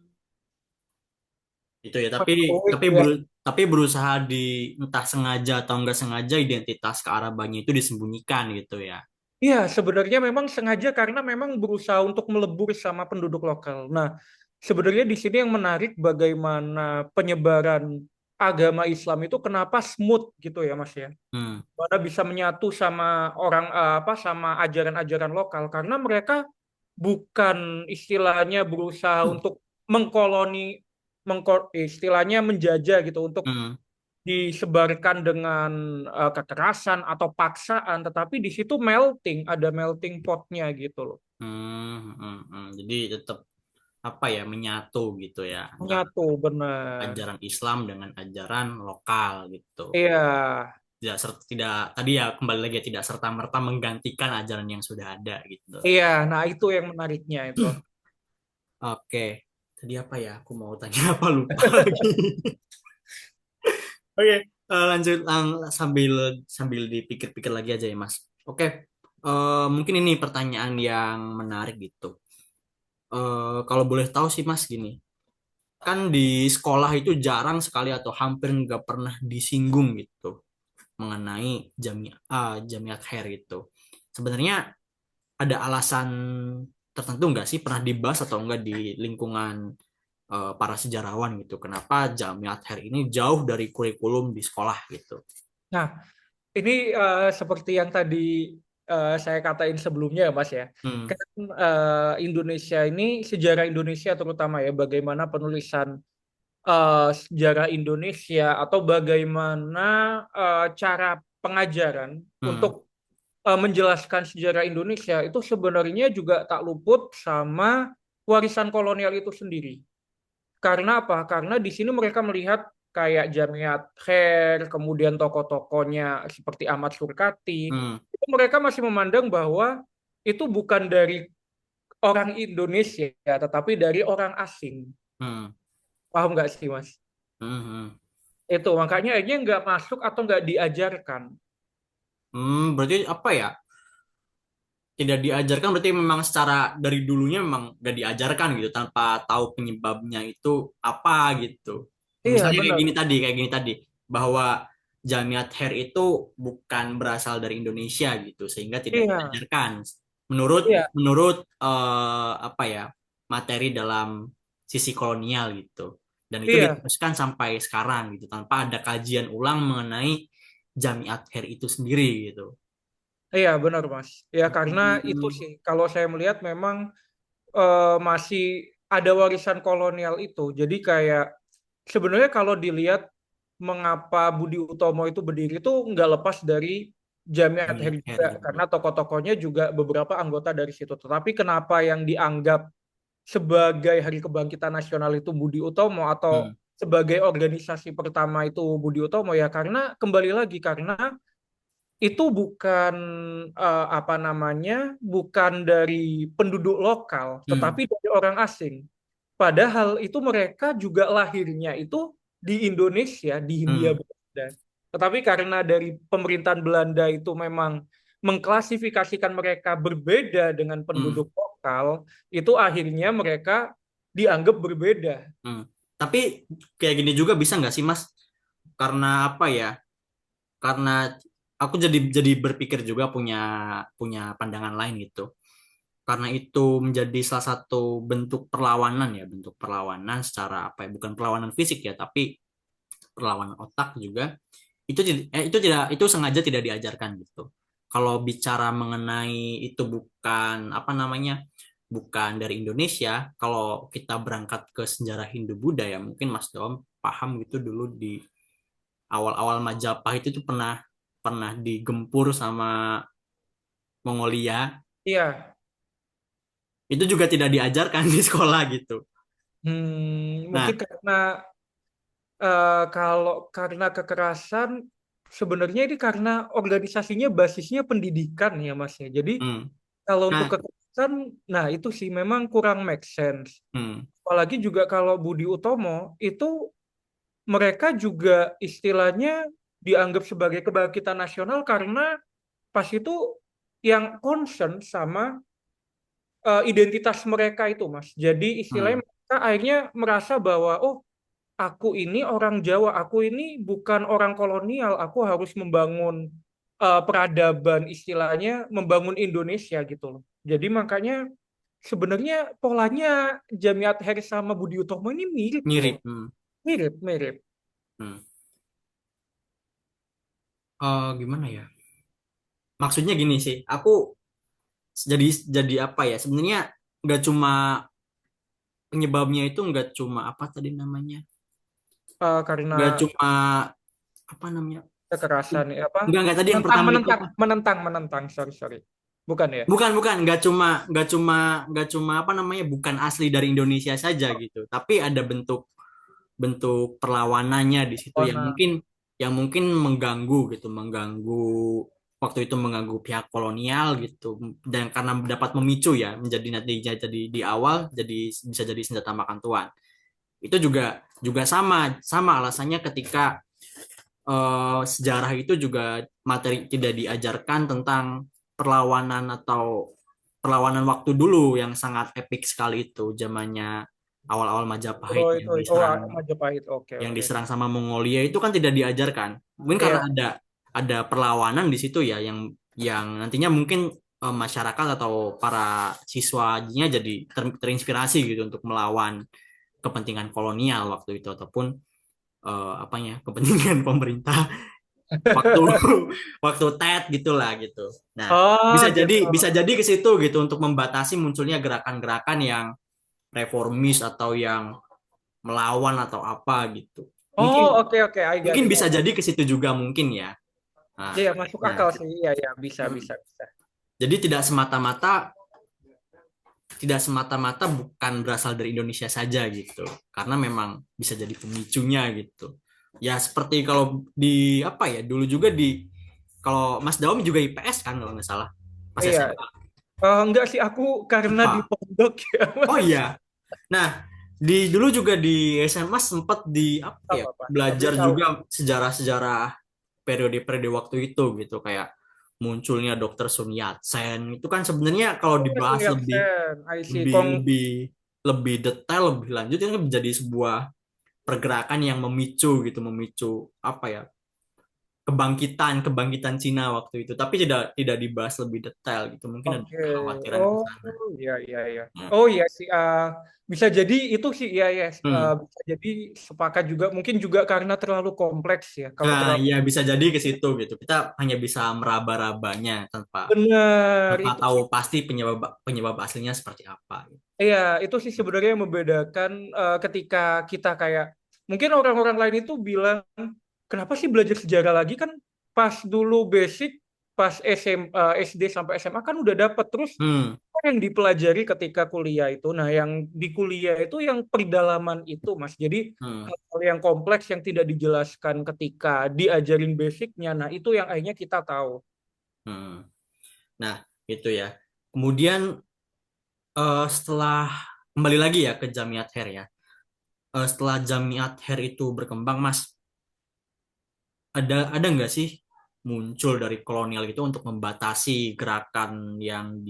Itu ya, Menarik tapi ya. tapi berusaha di, entah sengaja atau enggak sengaja, identitas kearabannya itu disembunyikan gitu ya. Iya, sebenarnya memang sengaja karena memang berusaha untuk melebur sama penduduk lokal. Nah, sebenarnya di sini yang menarik bagaimana penyebaran agama Islam itu kenapa smooth gitu ya, Mas ya. Hmm, Mana bisa menyatu sama orang apa sama ajaran-ajaran lokal karena mereka bukan istilahnya berusaha untuk mengkoloni istilahnya menjajah gitu untuk hmm, disebarkan dengan kekerasan atau paksaan tetapi di situ melting ada melting potnya gitu loh, hmm. Jadi tetap apa ya, menyatu gitu ya, antara menyatu benar. ajaran Islam dengan ajaran lokal gitu. Iya, Tidak, tadi ya kembali lagi, tidak serta merta menggantikan ajaran yang sudah ada gitu. iya, nah itu yang menariknya itu. Oke, tadi apa ya? Aku mau tanya apa, lupa lagi. Oke, lanjut, sambil sambil dipikir-pikir lagi aja ya Mas. Oke, mungkin ini pertanyaan yang menarik gitu. Kalau boleh tahu sih Mas, gini, kan di sekolah itu jarang sekali atau hampir nggak pernah disinggung gitu mengenai jamiat khair itu. Sebenarnya ada alasan tertentu nggak sih, pernah dibahas atau enggak di lingkungan para sejarawan gitu? Kenapa jamiat khair ini jauh dari kurikulum di sekolah gitu? Nah, ini seperti yang tadi saya katain sebelumnya ya Mas ya. Hmm, Kan Indonesia ini sejarah Indonesia terutama ya bagaimana penulisan sejarah Indonesia atau bagaimana cara pengajaran untuk hmm, menjelaskan sejarah Indonesia itu sebenarnya juga tak luput sama warisan kolonial itu sendiri. Karena apa? Karena di sini mereka melihat kayak Jamiat Khair, kemudian tokoh-tokohnya seperti Ahmad Surkati, Hmm, itu mereka masih memandang bahwa itu bukan dari orang Indonesia, tetapi dari orang asing. hmm, Paham nggak sih, Mas? hmm, hmm. Itu makanya akhirnya nggak masuk atau nggak diajarkan. Berarti apa ya? Tidak diajarkan berarti memang secara dari dulunya memang gak diajarkan gitu tanpa tahu penyebabnya itu apa gitu. Iya, Misalnya benar. kayak gini tadi bahwa Jamiat Khair itu bukan berasal dari Indonesia gitu sehingga tidak Iya, diajarkan menurut iya, menurut apa ya materi dalam sisi kolonial gitu. Dan itu iya. diteruskan sampai sekarang gitu tanpa ada kajian ulang mengenai Jamiat Khair itu sendiri gitu. Iya, benar, Mas. Ya, karena itu Hmm. sih, kalau saya melihat memang masih ada warisan kolonial itu. Jadi kayak sebenarnya kalau dilihat mengapa Budi Utomo itu berdiri itu nggak lepas dari Jamiat Jamiat Heri Khair juga, gitu. karena tokoh-tokohnya juga beberapa anggota dari situ. Tetapi kenapa yang dianggap sebagai Hari Kebangkitan Nasional itu Budi Utomo atau Hmm. sebagai organisasi pertama itu Budi Utomo ya karena kembali lagi karena itu bukan apa namanya, bukan dari penduduk lokal, Hmm. tetapi dari orang asing. Padahal itu mereka juga lahirnya itu di Indonesia, di Hindia Hmm. Belanda. Tetapi karena dari pemerintahan Belanda itu memang mengklasifikasikan mereka berbeda dengan Hmm. penduduk lokal, itu akhirnya mereka dianggap berbeda. Hmm. Tapi kayak gini juga bisa nggak sih Mas? Karena apa ya? Karena aku jadi berpikir juga punya punya pandangan lain gitu. Karena itu menjadi salah satu bentuk perlawanan ya, bentuk perlawanan secara apa ya? Bukan perlawanan fisik ya, tapi perlawanan otak juga. Itu sengaja tidak diajarkan gitu. Kalau bicara mengenai itu bukan apa namanya? Bukan dari Indonesia, kalau kita berangkat ke sejarah Hindu Buddha ya, mungkin Mas Dom paham gitu dulu di awal-awal Majapahit itu pernah pernah digempur sama Mongolia. Iya, Itu juga tidak diajarkan di sekolah gitu. mungkin Nah, karena kalau karena kekerasan sebenarnya ini karena organisasinya basisnya pendidikan ya Mas ya. Jadi hmm, kalau untuk nah, kekerasan, nah itu sih memang kurang make sense. hmm, Apalagi juga kalau Budi Utomo itu mereka juga istilahnya dianggap sebagai kebangkitan nasional karena pas itu yang concern sama identitas mereka itu Mas. Jadi istilahnya hmm, mereka akhirnya merasa bahwa oh aku ini orang Jawa, aku ini bukan orang kolonial, aku harus membangun peradaban istilahnya, membangun Indonesia gitu loh. Jadi makanya sebenarnya polanya Jamiat Heri sama Budi Utomo ini mirip kok. mirip. Mirip, mirip. Hmm. Gimana ya? Maksudnya gini sih, aku jadi apa ya? Sebenarnya nggak cuma penyebabnya itu nggak cuma apa tadi namanya? Karena Nggak cuma apa namanya? kekerasan ya apa? Nggak tadi yang Menentang, pertama itu menentang, apa? menentang, menentang. Sorry, sorry. Bukan ya? Bukan, nggak cuma apa namanya, bukan asli dari Indonesia saja gitu, tapi ada bentuk bentuk perlawanannya di situ Oh, yang nah. mungkin mengganggu gitu, mengganggu waktu itu mengganggu pihak kolonial gitu, dan karena dapat memicu ya menjadi nantinya jadi di awal jadi bisa jadi senjata makan tuan. Itu juga juga sama sama alasannya ketika sejarah itu juga materi tidak diajarkan tentang perlawanan atau perlawanan waktu dulu yang sangat epik sekali itu zamannya awal-awal Oh, Majapahit itu. Oh, Majapahit. Oke, yang oke. diserang sama Mongolia itu kan tidak diajarkan. Mungkin karena Iya. ada perlawanan di situ ya yang nantinya mungkin masyarakat atau para siswanya jadi terinspirasi gitu untuk melawan kepentingan kolonial waktu itu ataupun apanya kepentingan pemerintah waktu waktu TET gitulah gitu. Nah, Oh, gitu. bisa jadi ke situ gitu untuk membatasi munculnya gerakan-gerakan yang reformis atau yang melawan atau apa gitu. Oh, Mungkin oke, oke. I got mungkin it. bisa jadi ke situ juga mungkin ya. Nah, Iya, masuk nah, akal sih. Iya, iya. Bisa, mm. bisa, bisa. Jadi tidak semata-mata tidak semata-mata bukan berasal dari Indonesia saja gitu. Karena memang bisa jadi pemicunya gitu. Ya seperti kalau di apa ya dulu juga di kalau Mas Dawam juga IPS kan kalau nggak salah pas Iya, SMA enggak sih aku karena di IPA. pondok ya Oh Mas. iya. Nah, di dulu juga di SMA sempat di apa ya Apa-apa. Tapi belajar tahu. juga sejarah-sejarah periode-periode waktu itu gitu kayak munculnya Dr. Sun Yat-sen itu kan sebenarnya kalau Oh, Sun dibahas lebih Yat-sen. I see. lebih lebih lebih detail lebih lanjut itu kan menjadi sebuah pergerakan yang memicu gitu memicu apa ya kebangkitan kebangkitan Cina waktu itu tapi tidak tidak dibahas lebih detail gitu mungkin ada Oke. kekhawatiran ke Oh, sana. iya, iya, iya. Nah, Oh, iya sih. Bisa jadi itu sih, iya, ya. hmm. Bisa jadi sepakat juga. Mungkin juga karena terlalu kompleks ya. Kalau Nah, terlalu ya bisa jadi ke situ gitu. Kita hanya bisa meraba-rabanya tanpa benar tanpa itu tahu sih. pasti penyebab penyebab aslinya seperti apa. Iya, itu sih sebenarnya yang membedakan ketika kita kayak mungkin orang-orang lain itu bilang kenapa sih belajar sejarah lagi kan pas dulu basic pas SD sampai SMA kan udah dapet terus Hmm, apa yang dipelajari ketika kuliah itu. Nah, yang di kuliah itu yang perdalaman itu, Mas. Jadi hmm, hal-hal yang kompleks yang tidak dijelaskan ketika diajarin basicnya. Nah, itu yang akhirnya kita tahu. hmm. Nah, itu ya. Kemudian setelah kembali lagi ya ke Jamiat Hair ya. Setelah Jamiat Hair itu berkembang, Mas, ada nggak sih muncul dari kolonial itu untuk membatasi gerakan yang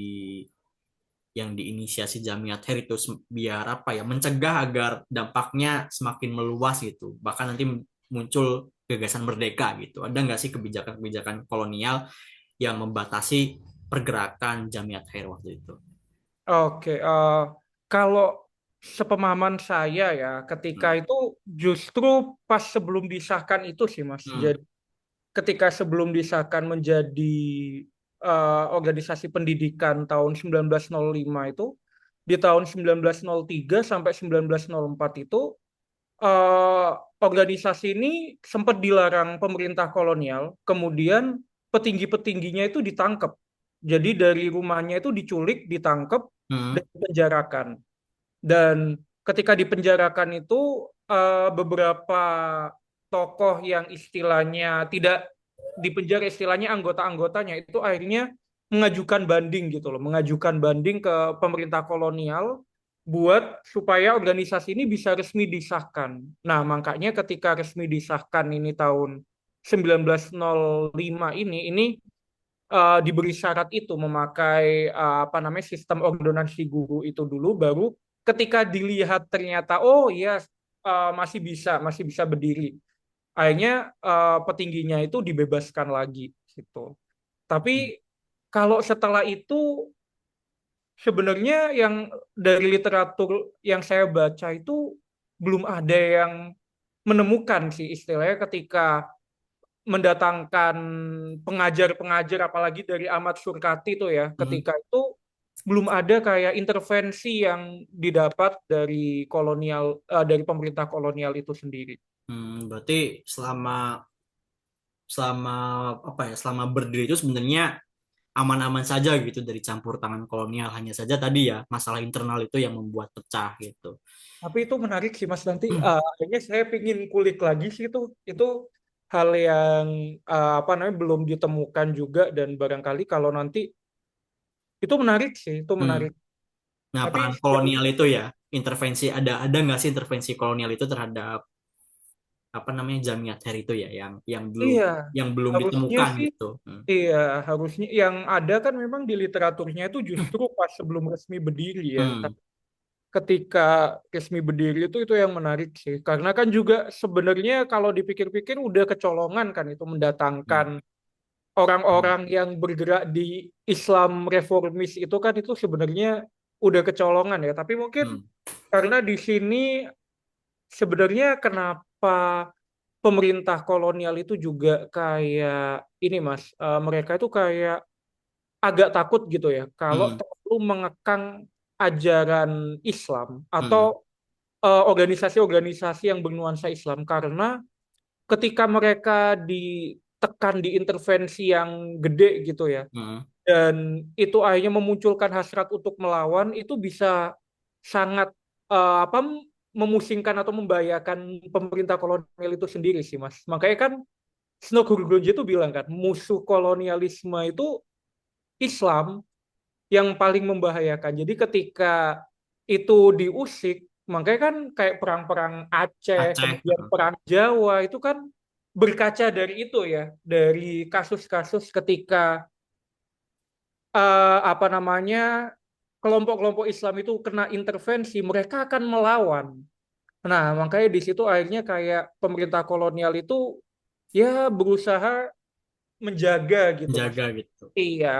diinisiasi Jamiat Hair itu biar apa ya mencegah agar dampaknya semakin meluas gitu bahkan nanti muncul gagasan merdeka gitu ada nggak sih kebijakan-kebijakan kolonial yang membatasi pergerakan Jamiat Hair waktu itu. Oke, kalau sepemahaman saya ya, ketika Hmm. itu justru pas sebelum disahkan itu sih, Mas. Hmm. Jadi ketika sebelum disahkan menjadi organisasi pendidikan tahun 1905 itu, di tahun 1903 sampai 1904 itu eh, organisasi ini sempat dilarang pemerintah kolonial, kemudian petinggi-petingginya itu ditangkap. Jadi dari rumahnya itu diculik, ditangkap, Hmm. dan dipenjarakan. Dan ketika dipenjarakan itu beberapa tokoh yang istilahnya tidak dipenjara, istilahnya anggota-anggotanya itu akhirnya mengajukan banding gitu loh, mengajukan banding ke pemerintah kolonial buat supaya organisasi ini bisa resmi disahkan. Nah, makanya ketika resmi disahkan ini tahun 1905 ini diberi syarat itu memakai apa namanya sistem ordonansi guru itu dulu baru ketika dilihat ternyata oh iya masih bisa berdiri akhirnya petingginya itu dibebaskan lagi gitu. Tapi kalau setelah itu sebenarnya yang dari literatur yang saya baca itu belum ada yang menemukan sih istilahnya ketika mendatangkan pengajar-pengajar apalagi dari Ahmad Surkati itu ya Hmm. ketika itu belum ada kayak intervensi yang didapat dari kolonial dari pemerintah kolonial itu sendiri. Berarti selama selama apa ya selama berdiri itu sebenarnya aman-aman saja gitu dari campur tangan kolonial hanya saja tadi ya masalah internal itu yang membuat pecah gitu. Tapi itu menarik sih Mas nanti kayaknya saya pingin kulik lagi sih itu hal yang apa namanya belum ditemukan juga dan barangkali kalau nanti itu menarik sih itu Hmm. menarik. Nah, Tapi peran sejauh kolonial ini itu ya, intervensi ada nggak sih intervensi kolonial itu terhadap apa namanya Jamiat Hair itu ya, iya yang belum harusnya ditemukan sih gitu. Hmm. iya harusnya yang ada kan memang di literaturnya itu justru pas sebelum resmi berdiri ya. Hmm. Tapi ketika resmi berdiri itu yang menarik sih karena kan juga sebenarnya kalau dipikir-pikir udah kecolongan kan itu mendatangkan Hmm. orang-orang yang bergerak di Islam reformis itu kan itu sebenarnya udah kecolongan ya. Tapi mungkin Hmm. karena di sini sebenarnya kenapa pemerintah kolonial itu juga kayak ini Mas, mereka itu kayak agak takut gitu ya kalau Hmm. terlalu mengekang ajaran Islam atau Hmm. organisasi-organisasi yang bernuansa Islam karena ketika mereka ditekan di intervensi yang gede gitu ya. Hmm. dan itu akhirnya memunculkan hasrat untuk melawan, itu bisa sangat apa memusingkan atau membahayakan pemerintah kolonial itu sendiri sih Mas. Makanya kan Snow Gurgurje itu bilang kan musuh kolonialisme itu Islam yang paling membahayakan. Jadi ketika itu diusik, makanya kan kayak perang-perang Aceh, Aceh. kemudian perang Jawa itu kan berkaca dari itu ya, dari kasus-kasus ketika apa namanya kelompok-kelompok Islam itu kena intervensi, mereka akan melawan. Nah, makanya di situ akhirnya kayak pemerintah kolonial itu ya berusaha menjaga gitu, Mas. Menjaga gitu. Iya,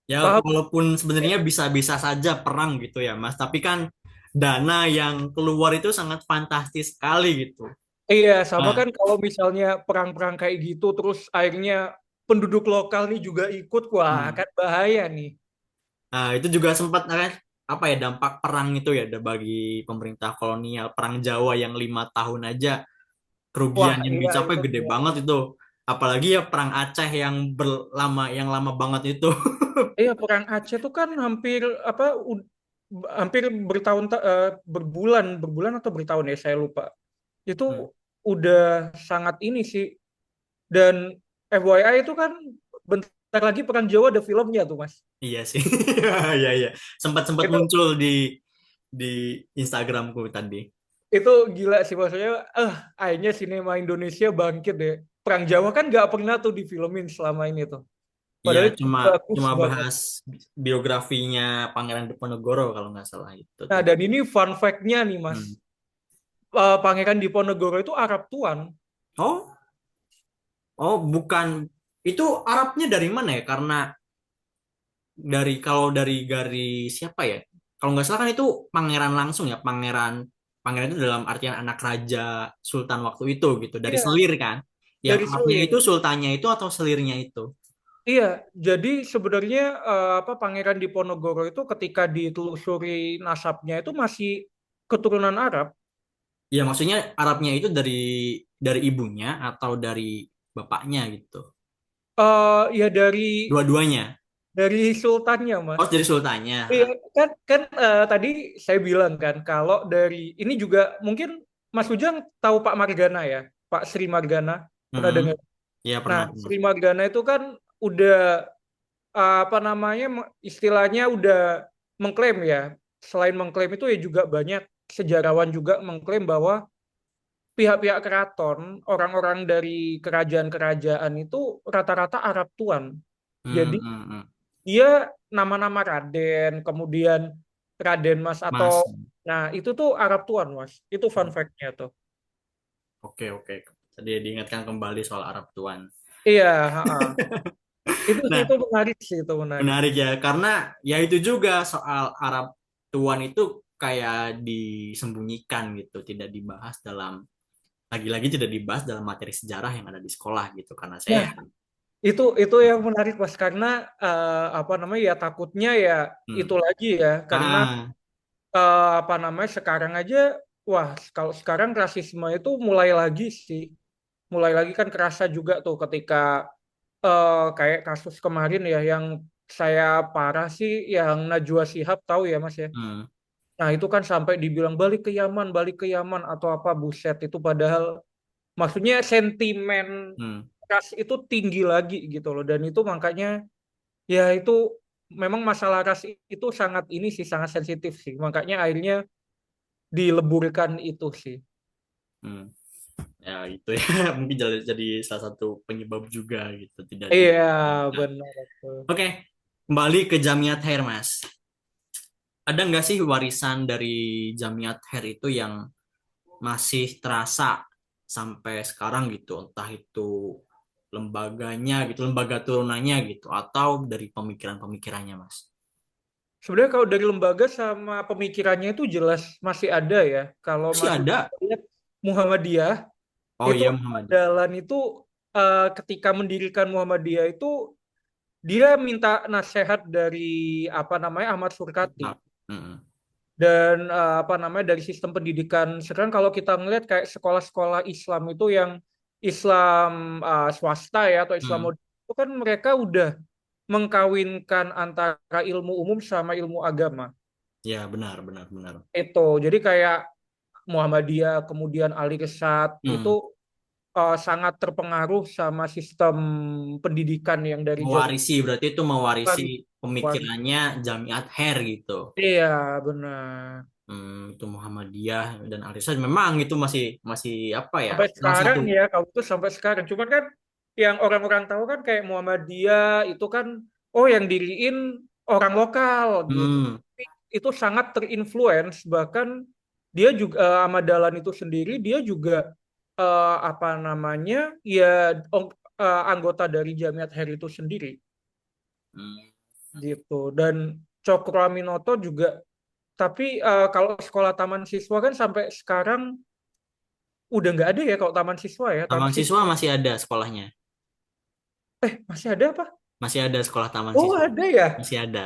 Ya paham? walaupun sebenarnya bisa-bisa saja perang gitu ya Mas, tapi kan dana yang keluar itu sangat fantastis sekali gitu. Iya, sama Nah, kan kalau misalnya perang-perang kayak gitu, terus akhirnya penduduk lokal nih juga ikut, wah hmm. akan bahaya nih. Nah, itu juga sempat apa ya dampak perang itu ya bagi pemerintah kolonial perang Jawa yang 5 tahun aja kerugian Wah, yang iya dicapai itu gede dia. banget itu. Apalagi ya perang Aceh yang lama banget itu. Iya, perang Aceh tuh kan hampir apa hampir bertahun berbulan, berbulan atau bertahun ya saya lupa. Itu Hmm. udah sangat ini sih. Dan FYI itu kan bentar lagi perang Jawa ada filmnya tuh, Mas. Iya sih. Iya iya. Sempat-sempat Itu muncul di Instagramku tadi. itu gila sih maksudnya. Akhirnya sinema Indonesia bangkit deh. Perang Jawa kan nggak pernah tuh difilmin selama ini tuh. Iya, Padahal itu cuma bagus cuma banget. bahas biografinya Pangeran Diponegoro kalau nggak salah itu Nah, tuh. dan ini fun fact-nya nih, Mas. Hmm. Pangeran Diponegoro itu Arab Tuan. Oh, oh bukan itu Arabnya dari mana ya? Karena kalau dari siapa ya? Kalau nggak salah kan itu pangeran langsung ya, pangeran itu dalam artian anak raja sultan waktu itu gitu, dari Iya, selir kan. Yang dari Arabnya itu selir. sultannya itu atau selirnya itu? Iya, jadi sebenarnya apa Pangeran Diponegoro itu ketika ditelusuri nasabnya itu masih keturunan Arab. Ya maksudnya Arabnya itu dari ibunya atau dari bapaknya gitu. Ya Dua-duanya. dari sultannya, Mas. Oh, dari sultannya. Iya, kan kan tadi saya bilang kan kalau dari ini juga mungkin Mas Ujang tahu Pak Margana ya, Pak Sri Margana, pernah Mm-mm. dengar? Ya Nah, pernah pernah. Sri Margana itu kan udah apa namanya istilahnya udah mengklaim ya. Selain mengklaim itu ya juga banyak sejarawan juga mengklaim bahwa pihak-pihak keraton, orang-orang dari kerajaan-kerajaan itu rata-rata Arab Tuan. Jadi Mm-mm. dia nama-nama Raden, kemudian Raden Mas Mas. atau nah itu tuh Arab Tuan, Mas. Itu fun fact-nya tuh. Oke oke. Tadi diingatkan kembali soal Arab Tuan. Iya, ha-ha. Itu sih Nah, itu menarik sih itu menarik. menarik ya, karena ya itu juga soal Arab Tuan itu kayak disembunyikan gitu, tidak dibahas lagi-lagi tidak dibahas dalam materi sejarah yang ada di sekolah gitu, karena saya Nah, ya. itu yang menarik Mas karena apa namanya ya takutnya ya itu Hmm. lagi ya karena Ah, apa namanya sekarang aja wah kalau sekarang rasisme itu mulai lagi sih mulai lagi kan kerasa juga tuh ketika kayak kasus kemarin ya yang saya parah sih yang Najwa Shihab tahu ya Mas ya. hmm, Nah itu kan sampai dibilang balik ke Yaman atau apa buset itu padahal maksudnya sentimen hmm, ras itu tinggi lagi gitu loh dan itu makanya ya itu memang masalah ras itu sangat ini sih sangat sensitif sih makanya akhirnya dileburkan itu sih. hmm. Ya itu ya mungkin jadi salah satu penyebab juga gitu, tidak di. Iya benar itu. Oke, kembali ke Jamiat Hair Mas. Ada nggak sih warisan dari Jamiat Hair itu yang masih terasa sampai sekarang gitu, entah itu lembaganya gitu, lembaga turunannya gitu, atau dari pemikiran-pemikirannya, Mas? Sebenarnya kalau dari lembaga sama pemikirannya itu jelas masih ada ya. Kalau Masih Mas Uda ada. lihat Muhammadiyah Oh itu iya Muhammadiyah. Dahlan itu ketika mendirikan Muhammadiyah itu dia minta nasihat dari apa namanya Ahmad Surkati Nah, mm-mm. dan apa namanya dari sistem pendidikan. Sekarang kalau kita ngelihat kayak sekolah-sekolah Islam itu yang Islam swasta ya atau Islam Mm. modern itu kan mereka udah mengkawinkan antara ilmu umum sama ilmu agama. Ya, benar, benar, benar. Itu. Jadi kayak Muhammadiyah, kemudian Al-Irsyad itu Hmm. sangat terpengaruh sama sistem pendidikan yang dari zaman Mewarisi, berarti itu mewarisi waris. pemikirannya Jamiat Khair gitu. Iya, benar. Itu Muhammadiyah dan Al-Irsyad memang itu masih masih apa ya? Sampai Salah satu. sekarang ya, kalau itu sampai sekarang. Cuman kan yang orang-orang tahu kan kayak Muhammadiyah itu kan, oh yang diriin orang lokal gitu. Hmm, Tapi itu sangat terinfluence, bahkan dia juga Ahmad Dahlan itu sendiri dia juga apa namanya ya anggota dari Jamiat Khair itu sendiri hmm. gitu. Dan Cokro Aminoto juga, tapi kalau sekolah taman siswa kan sampai sekarang udah nggak ada ya kalau taman siswa ya, taman Taman siswa siswa masih ada sekolahnya. masih ada apa? Masih ada sekolah taman Oh siswa. ada ya, Masih ada.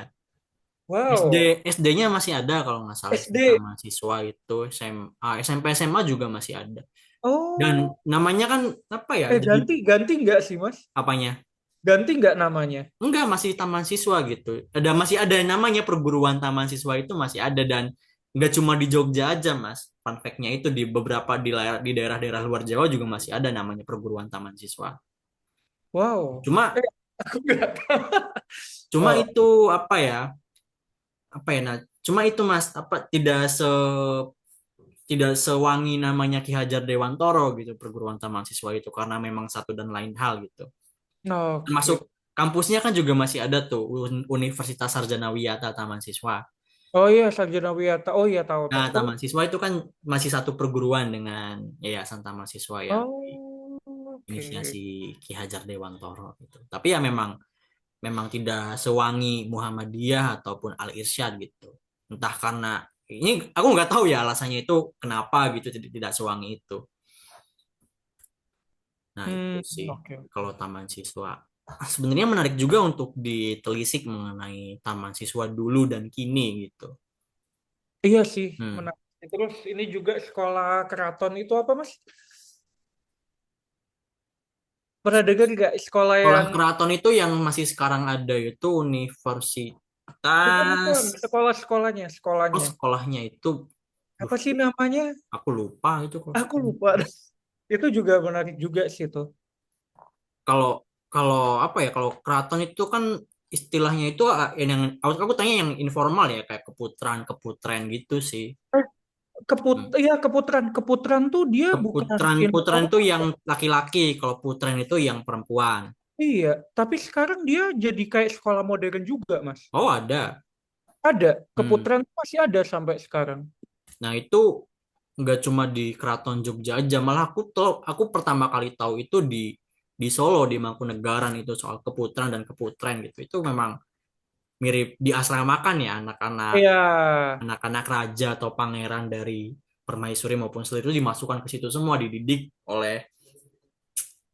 SD wow. SD-nya masih ada kalau nggak salah SD SD, taman siswa itu SMA SMP SMA juga masih ada. Dan oh namanya kan apa ya? Jadi ganti ganti nggak sih mas? apanya? Ganti nggak namanya? Enggak, masih taman siswa gitu. Masih ada namanya perguruan taman siswa itu masih ada dan nggak cuma di Jogja aja, Mas. Fun fact-nya itu di beberapa di daerah-daerah luar Jawa juga masih ada namanya perguruan taman siswa. Wow, Cuma aku nggak tahu. cuma Oh, itu apa ya? Apa ya? Nah, cuma itu Mas, apa tidak sewangi namanya Ki Hajar Dewantoro gitu perguruan taman siswa itu karena memang satu dan lain hal gitu. Termasuk oke. kampusnya kan juga masih ada tuh Universitas Sarjana Wiyata Taman Siswa. Oh iya, Sarjana Wiyata. Oh iya, tahu Nah, tahu. Oh, Taman Siswa itu kan masih satu perguruan dengan Yayasan Taman Siswa yang oh, oke. inisiasi Ki Hajar Dewantoro gitu. Tapi ya memang memang tidak sewangi Muhammadiyah ataupun Al Irsyad gitu. Entah karena ini aku nggak tahu ya alasannya itu kenapa gitu tidak sewangi itu. Nah, itu Hmm, sih oke. kalau Taman Siswa. Sebenarnya menarik juga untuk ditelisik mengenai Taman Siswa dulu dan kini gitu. Iya sih, Hmm. menarik. Terus ini juga sekolah keraton itu apa mas? Pernah dengar nggak sekolah Sekolah yang keraton itu yang masih sekarang ada itu bukan bukan universitas. sekolah-sekolahnya, Oh, sekolahnya. sekolahnya itu, duh, Apa sih namanya? aku lupa itu kalau Aku sekolah. lupa. Itu juga menarik juga sih itu. Kalau kalau apa ya? Kalau keraton itu kan istilahnya itu yang aku tanya yang informal ya kayak keputran keputren gitu sih. Eh, Hmm. iya keputran. Keputran tuh dia bukan Keputran putran itu informal. yang laki-laki, kalau putren itu yang perempuan. Iya, tapi sekarang dia jadi kayak sekolah modern juga, Mas. Oh, ada. Ada, Hmm. keputran tuh masih ada sampai sekarang. Nah, itu nggak cuma di Keraton Jogja aja, malah aku pertama kali tahu itu di Solo di Mangkunegaran itu soal keputran dan keputren gitu. Itu memang mirip diasramakan ya anak-anak Iya, anak-anak raja atau pangeran dari permaisuri maupun selir itu dimasukkan ke situ semua dididik oleh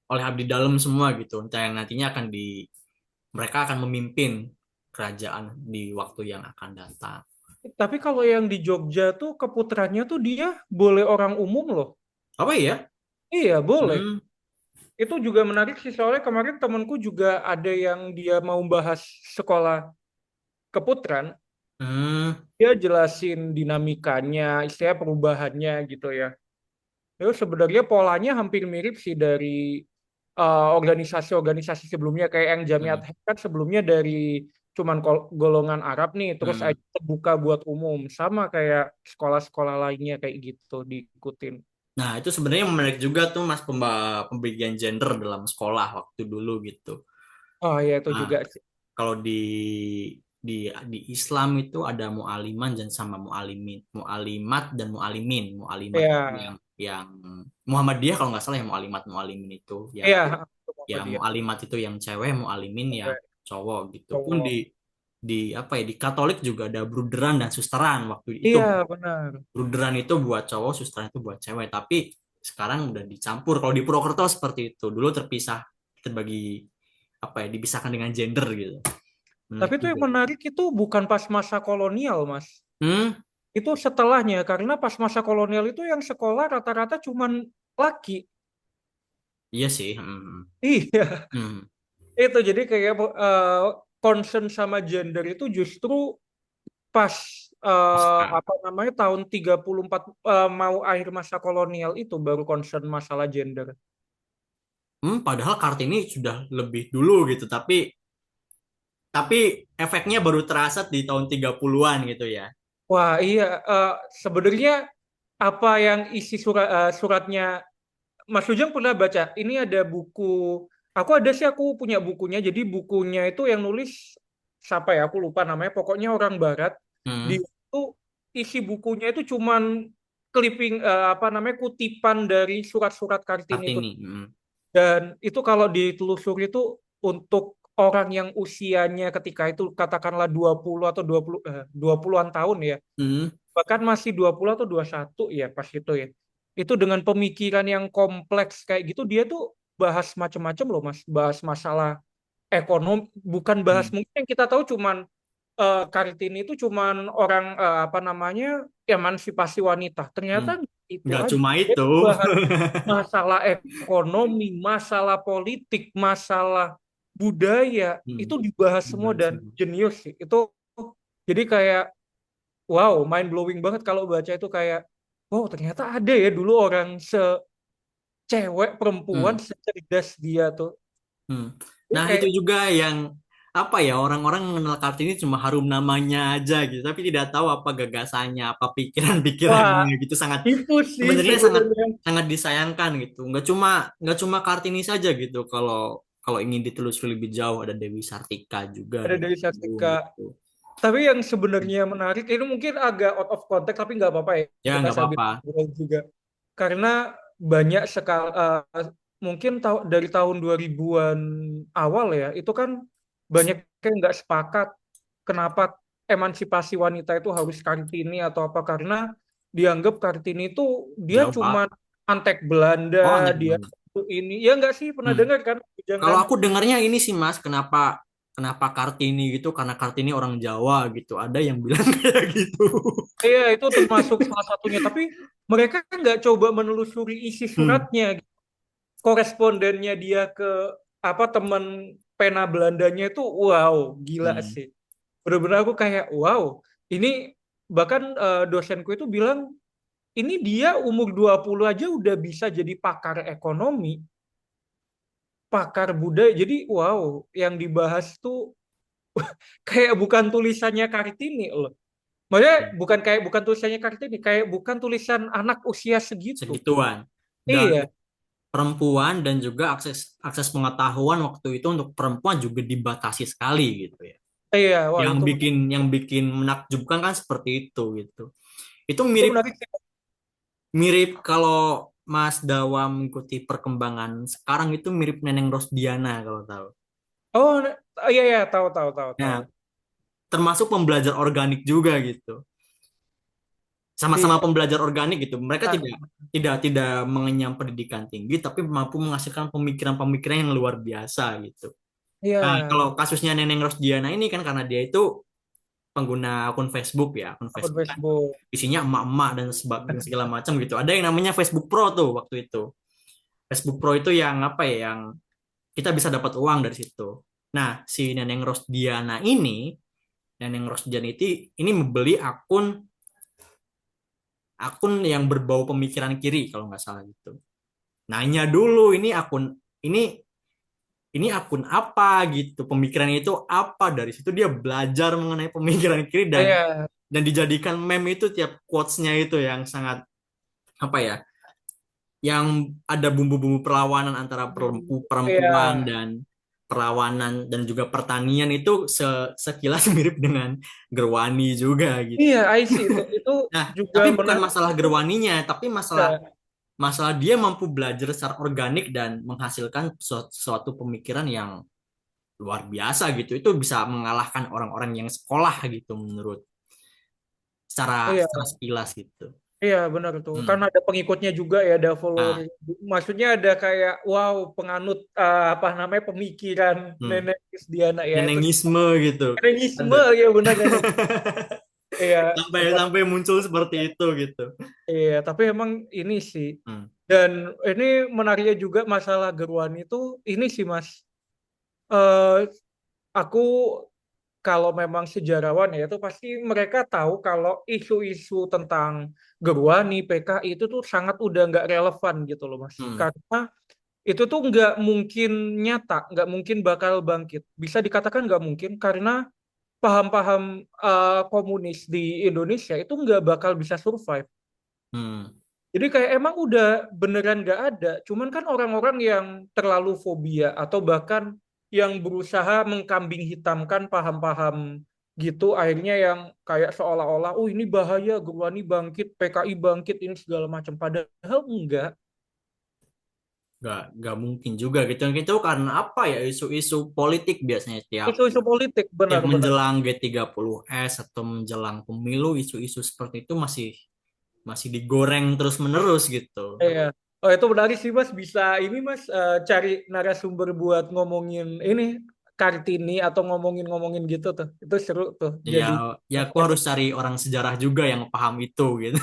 oleh abdi dalam semua gitu. Entah yang nantinya mereka akan memimpin kerajaan di waktu yang akan datang. tapi kalau yang di Jogja tuh keputrannya tuh dia boleh orang umum loh. Apa ya? Iya, boleh. Hmm, Itu juga menarik sih, soalnya kemarin temanku juga ada yang dia mau bahas sekolah keputran. hmm. Dia jelasin dinamikanya, istilah perubahannya gitu ya. Itu sebenarnya polanya hampir mirip sih dari organisasi-organisasi sebelumnya kayak yang Jamiat Hmm. kan sebelumnya dari cuman golongan Arab nih terus Hmm. aja terbuka buat umum sama kayak sekolah-sekolah lainnya kayak gitu diikutin. Nah, itu sebenarnya menarik juga tuh Mas pembagian gender dalam sekolah waktu dulu gitu. Oh ya itu Nah, juga sih. kalau di Islam itu ada mu'aliman dan sama mu'alimin, mu'alimat dan mu'alimin. Mu'alimat itu Ya, yang Muhammadiyah kalau nggak salah ya mu'alimat mu'alimin itu yang ya ya dia mu'alimat itu yang cewek, mu'alimin yang cowok gitu. Pun cowok. di apa ya di Katolik juga ada bruderan dan susteran waktu itu. Iya benar. Bruderan itu buat cowok, susteran itu buat cewek. Tapi sekarang udah dicampur. Kalau di Purwokerto seperti itu. Dulu terpisah, terbagi apa ya, dipisahkan dengan gender gitu. Tapi Menarik itu yang juga. menarik itu bukan pas masa kolonial, Mas. Hmm, Itu setelahnya karena pas masa kolonial itu yang sekolah rata-rata cuman laki. iya sih. Hmm, Iya. hmm, Itu jadi kayak concern sama gender itu justru pas Pasca. apa namanya tahun 34 mau akhir masa kolonial itu baru concern masalah gender. Padahal Kartini sudah lebih dulu gitu, tapi efeknya baru terasa di tahun 30-an gitu ya. Wah, iya, sebenarnya apa yang isi suratnya Mas Ujang pernah baca? Ini ada buku, aku ada sih, aku punya bukunya. Jadi bukunya itu yang nulis siapa ya? Aku lupa namanya. Pokoknya orang Barat. Di Hmm, itu isi bukunya itu cuman clipping apa namanya kutipan dari surat-surat Kartini itu. Kartini. Dan itu kalau ditelusuri itu untuk orang yang usianya ketika itu katakanlah 20 atau 20-an tahun ya, Hmm, bahkan masih 20 atau 21 ya pas itu ya. Itu dengan pemikiran yang kompleks kayak gitu dia tuh bahas macam-macam loh Mas, bahas masalah ekonomi, bukan bahas hmm, mungkin yang kita tahu cuman Kartini itu cuman orang apa namanya emansipasi wanita. hmm. Ternyata itu Nggak aja. cuma Dia itu. tuh bahas masalah ekonomi, masalah politik, masalah budaya Hmm, itu dibahas semua dibahas dan semua. jenius sih. Itu jadi kayak wow, mind blowing banget kalau baca itu kayak wow, ternyata ada ya dulu orang secewek perempuan Hmm, secerdas dia tuh. hmm. Jadi Nah, itu kayak juga yang apa ya, orang-orang mengenal Kartini cuma harum namanya aja gitu, tapi tidak tahu apa gagasannya, apa wah, pikiran-pikirannya gitu. Sangat itu sih sebenarnya sangat sebenarnya sangat disayangkan gitu. Nggak cuma Kartini saja gitu. Kalau kalau ingin ditelusuri lebih jauh ada Dewi Sartika juga ada dari dari dulu Sartika. gitu. Tapi yang sebenarnya menarik ini mungkin agak out of context tapi nggak apa-apa ya Ya kita nggak sambil apa-apa. ngobrol juga. Karena banyak sekali mungkin dari tahun 2000-an awal ya itu kan banyak yang nggak sepakat kenapa emansipasi wanita itu harus Kartini atau apa karena dianggap Kartini itu dia cuma Jawa. antek Belanda, Oh, aneh dia banget. itu ini ya nggak sih pernah Hmm. dengar kan Kalau jangan. aku dengarnya ini sih Mas, kenapa kenapa Kartini gitu? Karena Kartini orang Jawa gitu. Ada yang bilang kayak gitu. Iya, itu termasuk salah satunya. Tapi mereka kan nggak coba menelusuri isi Hmm. suratnya. Korespondennya dia ke apa teman pena Belandanya itu, wow, gila Hmm. sih. Benar-benar aku kayak, wow, ini bahkan dosenku itu bilang, ini dia umur 20 aja udah bisa jadi pakar ekonomi, pakar budaya. Jadi, wow, yang dibahas tuh kayak bukan tulisannya Kartini loh. Maksudnya bukan tulisannya Kartini, kayak bukan tulisan anak usia segitu. Segituan. Dan Iya, perempuan dan juga akses akses pengetahuan waktu itu untuk perempuan juga dibatasi sekali gitu ya. iya, wah Yang bikin menakjubkan kan seperti itu gitu. Itu itu mirip menarik sih. mirip kalau Mas Dawa mengikuti perkembangan sekarang itu mirip Neneng Rosdiana kalau tahu. Oh, iya iya tahu tahu tahu tahu. Nah, termasuk pembelajar organik juga gitu. Sama-sama Iya. pembelajar organik gitu. Mereka Ah, tidak tidak tidak mengenyam pendidikan tinggi, tapi mampu menghasilkan pemikiran-pemikiran yang luar biasa gitu. Nah, iya, kalau kasusnya Neneng Rosdiana ini kan karena dia itu pengguna akun Facebook ya, akun akun Facebook kan. Facebook. Isinya emak-emak dan segala macam gitu. Ada yang namanya Facebook Pro tuh waktu itu. Facebook Pro itu yang apa ya, yang kita bisa dapat uang dari situ. Nah, si Neneng Rosdiana ini membeli akun akun yang berbau pemikiran kiri kalau nggak salah gitu. Nanya dulu ini akun apa gitu, pemikirannya itu apa, dari situ dia belajar mengenai pemikiran kiri Iya, dan dijadikan meme itu tiap quotes-nya itu yang sangat apa ya, yang ada bumbu-bumbu perlawanan antara iya, perempuan dan perlawanan dan juga pertanian itu sekilas mirip dengan Gerwani juga gitu. iya, I see itu Nah, juga tapi bukan menarik masalah itu. Gerwaninya, tapi masalah Ya, masalah dia mampu belajar secara organik dan menghasilkan suatu pemikiran yang luar biasa gitu. Itu bisa mengalahkan orang-orang yang sekolah gitu menurut secara iya, secara sekilas gitu. iya benar tuh. Hmm. Karena ada pengikutnya juga ya, ada follower. Nah, Maksudnya ada kayak wow penganut apa namanya pemikiran hmm. Nenek Kristiana ya itu Nenengisme gitu. nenenisme Ada. ya benar nenek. Iya, sampai sampai muncul seperti itu gitu. iya, tapi emang ini sih. Hmm. Dan ini menariknya juga masalah Gerwani itu ini sih Mas. Eh, aku kalau memang sejarawan ya itu pasti mereka tahu kalau isu-isu tentang Gerwani, PKI itu tuh sangat udah nggak relevan gitu loh Mas. Hmm. Karena itu tuh nggak mungkin nyata, nggak mungkin bakal bangkit. Bisa dikatakan nggak mungkin karena paham-paham komunis di Indonesia itu nggak bakal bisa survive. Hmm. Jadi kayak emang udah beneran nggak ada. Cuman kan orang-orang yang terlalu fobia atau bahkan yang berusaha mengkambing hitamkan paham-paham gitu, akhirnya yang kayak seolah-olah, oh ini bahaya, Gerwani bangkit, PKI bangkit, ini segala macam. Padahal enggak. Nggak mungkin juga gitu. Itu karena apa ya, isu-isu politik biasanya tiap Isu-isu politik, tiap benar-benar. menjelang G30S atau menjelang pemilu, isu-isu seperti itu masih masih digoreng terus-menerus gitu. Iya. Oh itu menarik sih Mas, bisa ini Mas cari narasumber buat ngomongin ini Kartini atau ngomongin-ngomongin gitu tuh. Itu seru tuh. Ya, Jadi ya aku harus cari orang sejarah juga yang paham itu gitu.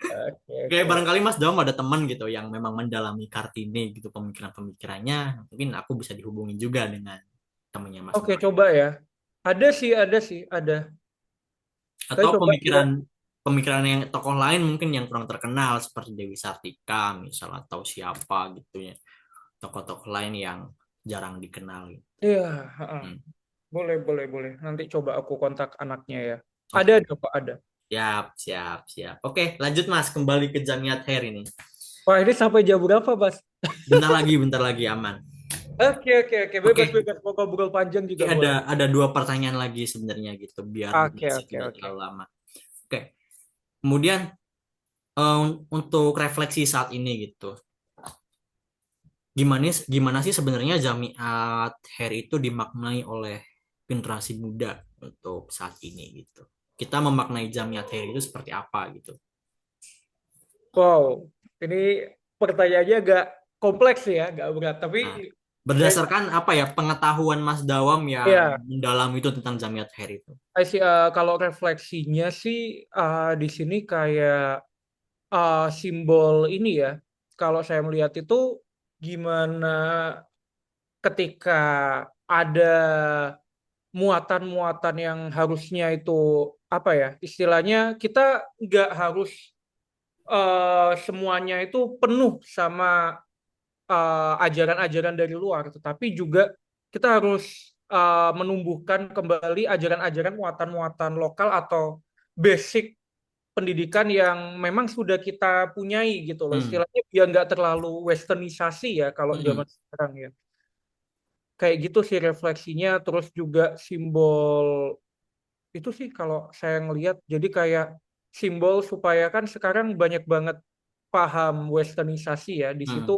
oke Kayak oke. barangkali Mas Dom ada teman gitu yang memang mendalami Kartini gitu pemikiran-pemikirannya, mungkin aku bisa dihubungi juga dengan temannya Mas Oke, Dom. coba ya. Ada sih, ada. Saya Atau coba ya. pemikiran yang tokoh lain mungkin yang kurang terkenal seperti Dewi Sartika misal atau siapa gitu ya. Tokoh-tokoh lain yang jarang dikenal gitu. Iya, heeh. Hmm. Boleh. Nanti coba aku kontak anaknya ya. Oke. Ada kok, ada. Siap. Oke, lanjut Mas, kembali ke Jamiat Hair ini. Wah, ini sampai jam berapa, Mas? Bentar lagi aman. Oke. Oke, Bebas. Mau ngobrol panjang Oke, juga boleh. ada dua pertanyaan lagi sebenarnya gitu, biar durasi tidak Oke. terlalu lama. Oke, kemudian untuk refleksi saat ini gitu, gimana sih sebenarnya Jamiat Hair itu dimaknai oleh generasi muda untuk saat ini gitu? Kita memaknai Jamiat Hair itu seperti apa gitu? Wow, ini pertanyaannya agak kompleks ya, agak berat. Tapi Nah, kayak, berdasarkan apa ya pengetahuan Mas Dawam yang ya, mendalam itu tentang Jamiat Hair itu? kalau refleksinya sih di sini kayak simbol ini ya. Kalau saya melihat itu gimana ketika ada muatan-muatan yang harusnya itu apa ya istilahnya kita nggak harus semuanya itu penuh sama ajaran-ajaran dari luar, tetapi juga kita harus menumbuhkan kembali ajaran-ajaran muatan-muatan lokal atau basic pendidikan yang memang sudah kita punyai gitu loh. Hmm. Istilahnya biar nggak terlalu westernisasi ya kalau Hmm. zaman sekarang ya. Kayak gitu sih refleksinya, terus juga simbol itu sih kalau saya ngelihat. Jadi kayak simbol supaya kan sekarang banyak banget paham westernisasi ya. Di situ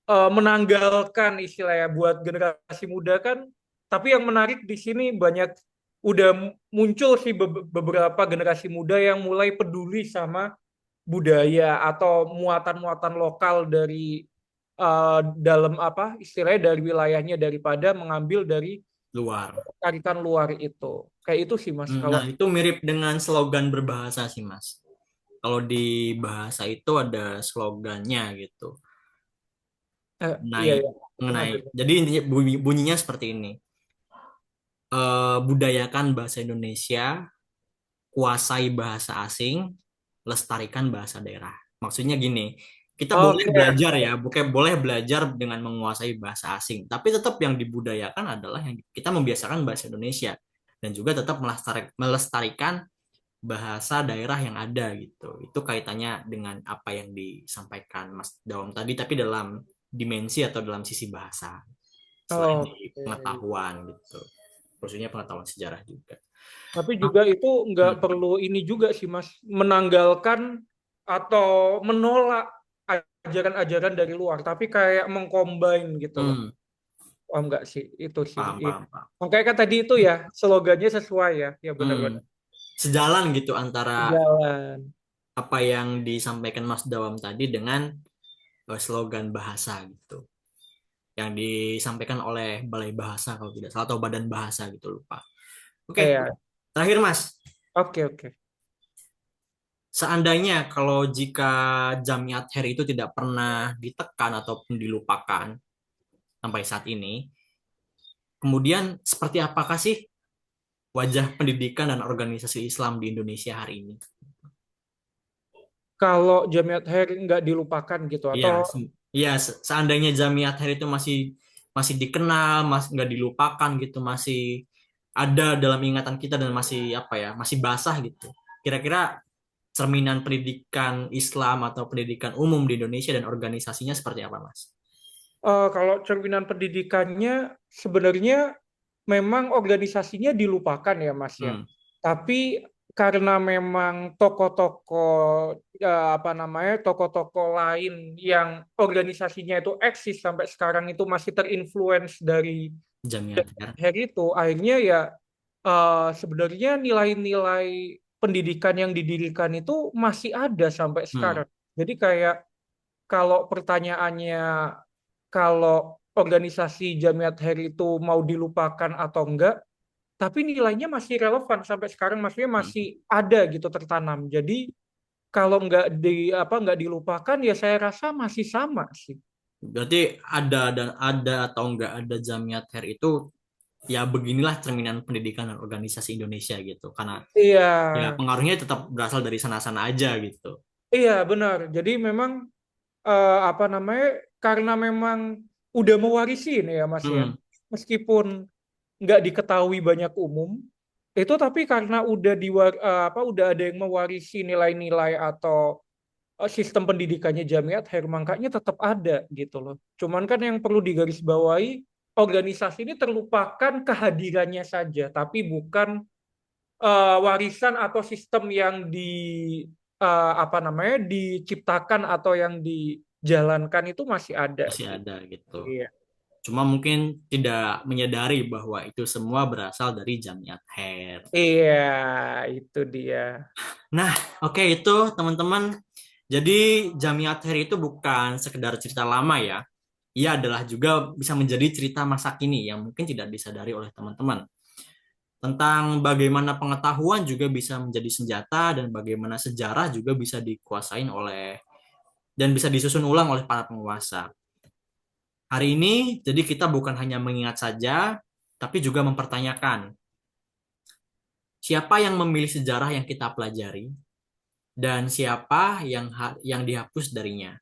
Hmm. menanggalkan istilahnya buat generasi muda kan. Tapi yang menarik di sini banyak udah muncul sih beberapa generasi muda yang mulai peduli sama budaya atau muatan-muatan lokal dari dalam apa istilahnya dari wilayahnya daripada mengambil dari Luar. tarikan luar itu. Kayak itu sih Mas kalau Nah, itu mirip dengan slogan berbahasa sih, Mas. Kalau di bahasa itu ada slogannya gitu. Mengenai, iya pernah mengenai. dengar. Jadi intinya bunyinya seperti ini. Budayakan bahasa Indonesia, kuasai bahasa asing, lestarikan bahasa daerah. Maksudnya gini, kita boleh Oke, belajar ya, bukan boleh belajar dengan menguasai bahasa asing, tapi tetap yang dibudayakan adalah yang kita membiasakan bahasa Indonesia dan juga tetap melestarikan bahasa daerah yang ada gitu. Itu kaitannya dengan apa yang disampaikan Mas Dawam tadi, tapi dalam dimensi atau dalam sisi bahasa, selain di oke. pengetahuan gitu. Khususnya pengetahuan sejarah juga. Tapi Nah, juga itu nggak hmm, perlu ini juga sih Mas, menanggalkan atau menolak ajaran-ajaran dari luar, tapi kayak mengcombine gitu loh. hmm, Oh enggak sih, itu sih. Iya. paham. Makanya kan tadi itu ya, slogannya sesuai ya. Ya Hmm, benar-benar. sejalan gitu antara Jalan. apa yang disampaikan Mas Dawam tadi dengan slogan bahasa gitu. Yang disampaikan oleh Balai Bahasa kalau tidak salah atau Badan Bahasa gitu lupa. Oke, Iya. terakhir Mas. Oke. Seandainya kalau jika Jamiat Hair itu tidak pernah ditekan ataupun dilupakan sampai saat ini, Kemudian seperti apakah sih wajah pendidikan dan organisasi Islam di Indonesia hari ini? Kalau Jamiat Khair nggak dilupakan gitu Iya, atau iya, seandainya Jamiat Khair itu masih masih dikenal, masih nggak dilupakan gitu, masih ada dalam ingatan kita dan masih apa ya, masih basah gitu. Kira-kira cerminan pendidikan Islam atau pendidikan umum di Indonesia dan organisasinya seperti apa, Mas? kalau cerminan pendidikannya sebenarnya memang organisasinya dilupakan ya Mas ya. Hmm, Tapi karena memang tokoh-tokoh apa namanya tokoh-tokoh lain yang organisasinya itu eksis sampai sekarang itu masih terinfluence dari Jamiat Khair. Harry itu akhirnya ya sebenarnya nilai-nilai pendidikan yang didirikan itu masih ada sampai Hmm, sekarang. Jadi kayak kalau pertanyaannya kalau organisasi Jamiat Khair itu mau dilupakan atau enggak, tapi nilainya masih relevan sampai sekarang, maksudnya masih hmm. ada gitu tertanam. Jadi kalau nggak dilupakan ya saya rasa masih sama sih. Berarti ada dan ada atau nggak ada Jamiat Khair itu ya beginilah cerminan pendidikan dan organisasi Indonesia gitu. Karena Iya, ya pengaruhnya tetap berasal dari sana-sana aja gitu. iya benar. Jadi memang apa namanya karena memang udah mewarisi ini ya Mas ya, Hmm, meskipun nggak diketahui banyak umum itu tapi karena udah ada yang mewarisi nilai-nilai atau sistem pendidikannya Jamiat Khair makanya tetap ada gitu loh. Cuman kan yang perlu digarisbawahi organisasi ini terlupakan kehadirannya saja tapi bukan warisan atau sistem yang apa namanya diciptakan atau yang dijalankan itu masih ada masih gitu. ada gitu. Iya. Cuma mungkin tidak menyadari bahwa itu semua berasal dari Jamiat Khair. Iya, itu dia. Nah, oke itu teman-teman. Jadi Jamiat Khair itu bukan sekedar cerita lama ya. Ia adalah juga bisa menjadi cerita masa kini yang mungkin tidak disadari oleh teman-teman. Tentang bagaimana pengetahuan juga bisa menjadi senjata dan bagaimana sejarah juga bisa dikuasain oleh dan bisa disusun ulang oleh para penguasa. Hari ini jadi kita bukan hanya mengingat saja, tapi juga mempertanyakan siapa yang memilih sejarah yang kita pelajari dan siapa yang dihapus darinya.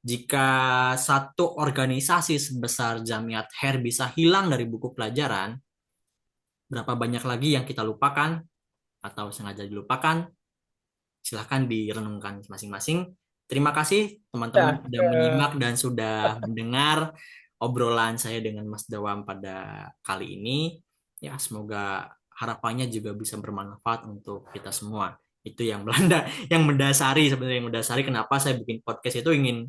Jika satu organisasi sebesar Jamiat Khair bisa hilang dari buku pelajaran, berapa banyak lagi yang kita lupakan atau sengaja dilupakan? Silahkan direnungkan masing-masing. Terima kasih teman-teman Ya, sudah menyimak dan sudah mendengar obrolan saya dengan Mas Dawam pada kali ini. Ya, semoga harapannya juga bisa bermanfaat untuk kita semua. Itu yang Belanda, yang mendasari sebenarnya yang mendasari kenapa saya bikin podcast itu ingin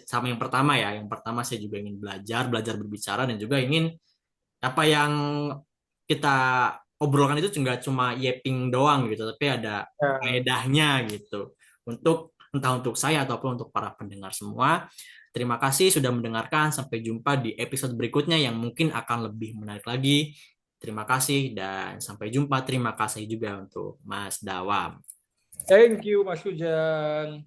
sama yang pertama ya. Yang pertama saya juga ingin belajar, belajar berbicara dan juga ingin apa yang kita obrolkan itu nggak cuma yeping doang gitu, tapi ada ya. faedahnya gitu untuk entah untuk saya ataupun untuk para pendengar semua. Terima kasih sudah mendengarkan. Sampai jumpa di episode berikutnya yang mungkin akan lebih menarik lagi. Terima kasih dan sampai jumpa. Terima kasih juga untuk Mas Dawam. Thank you Mas Ujang.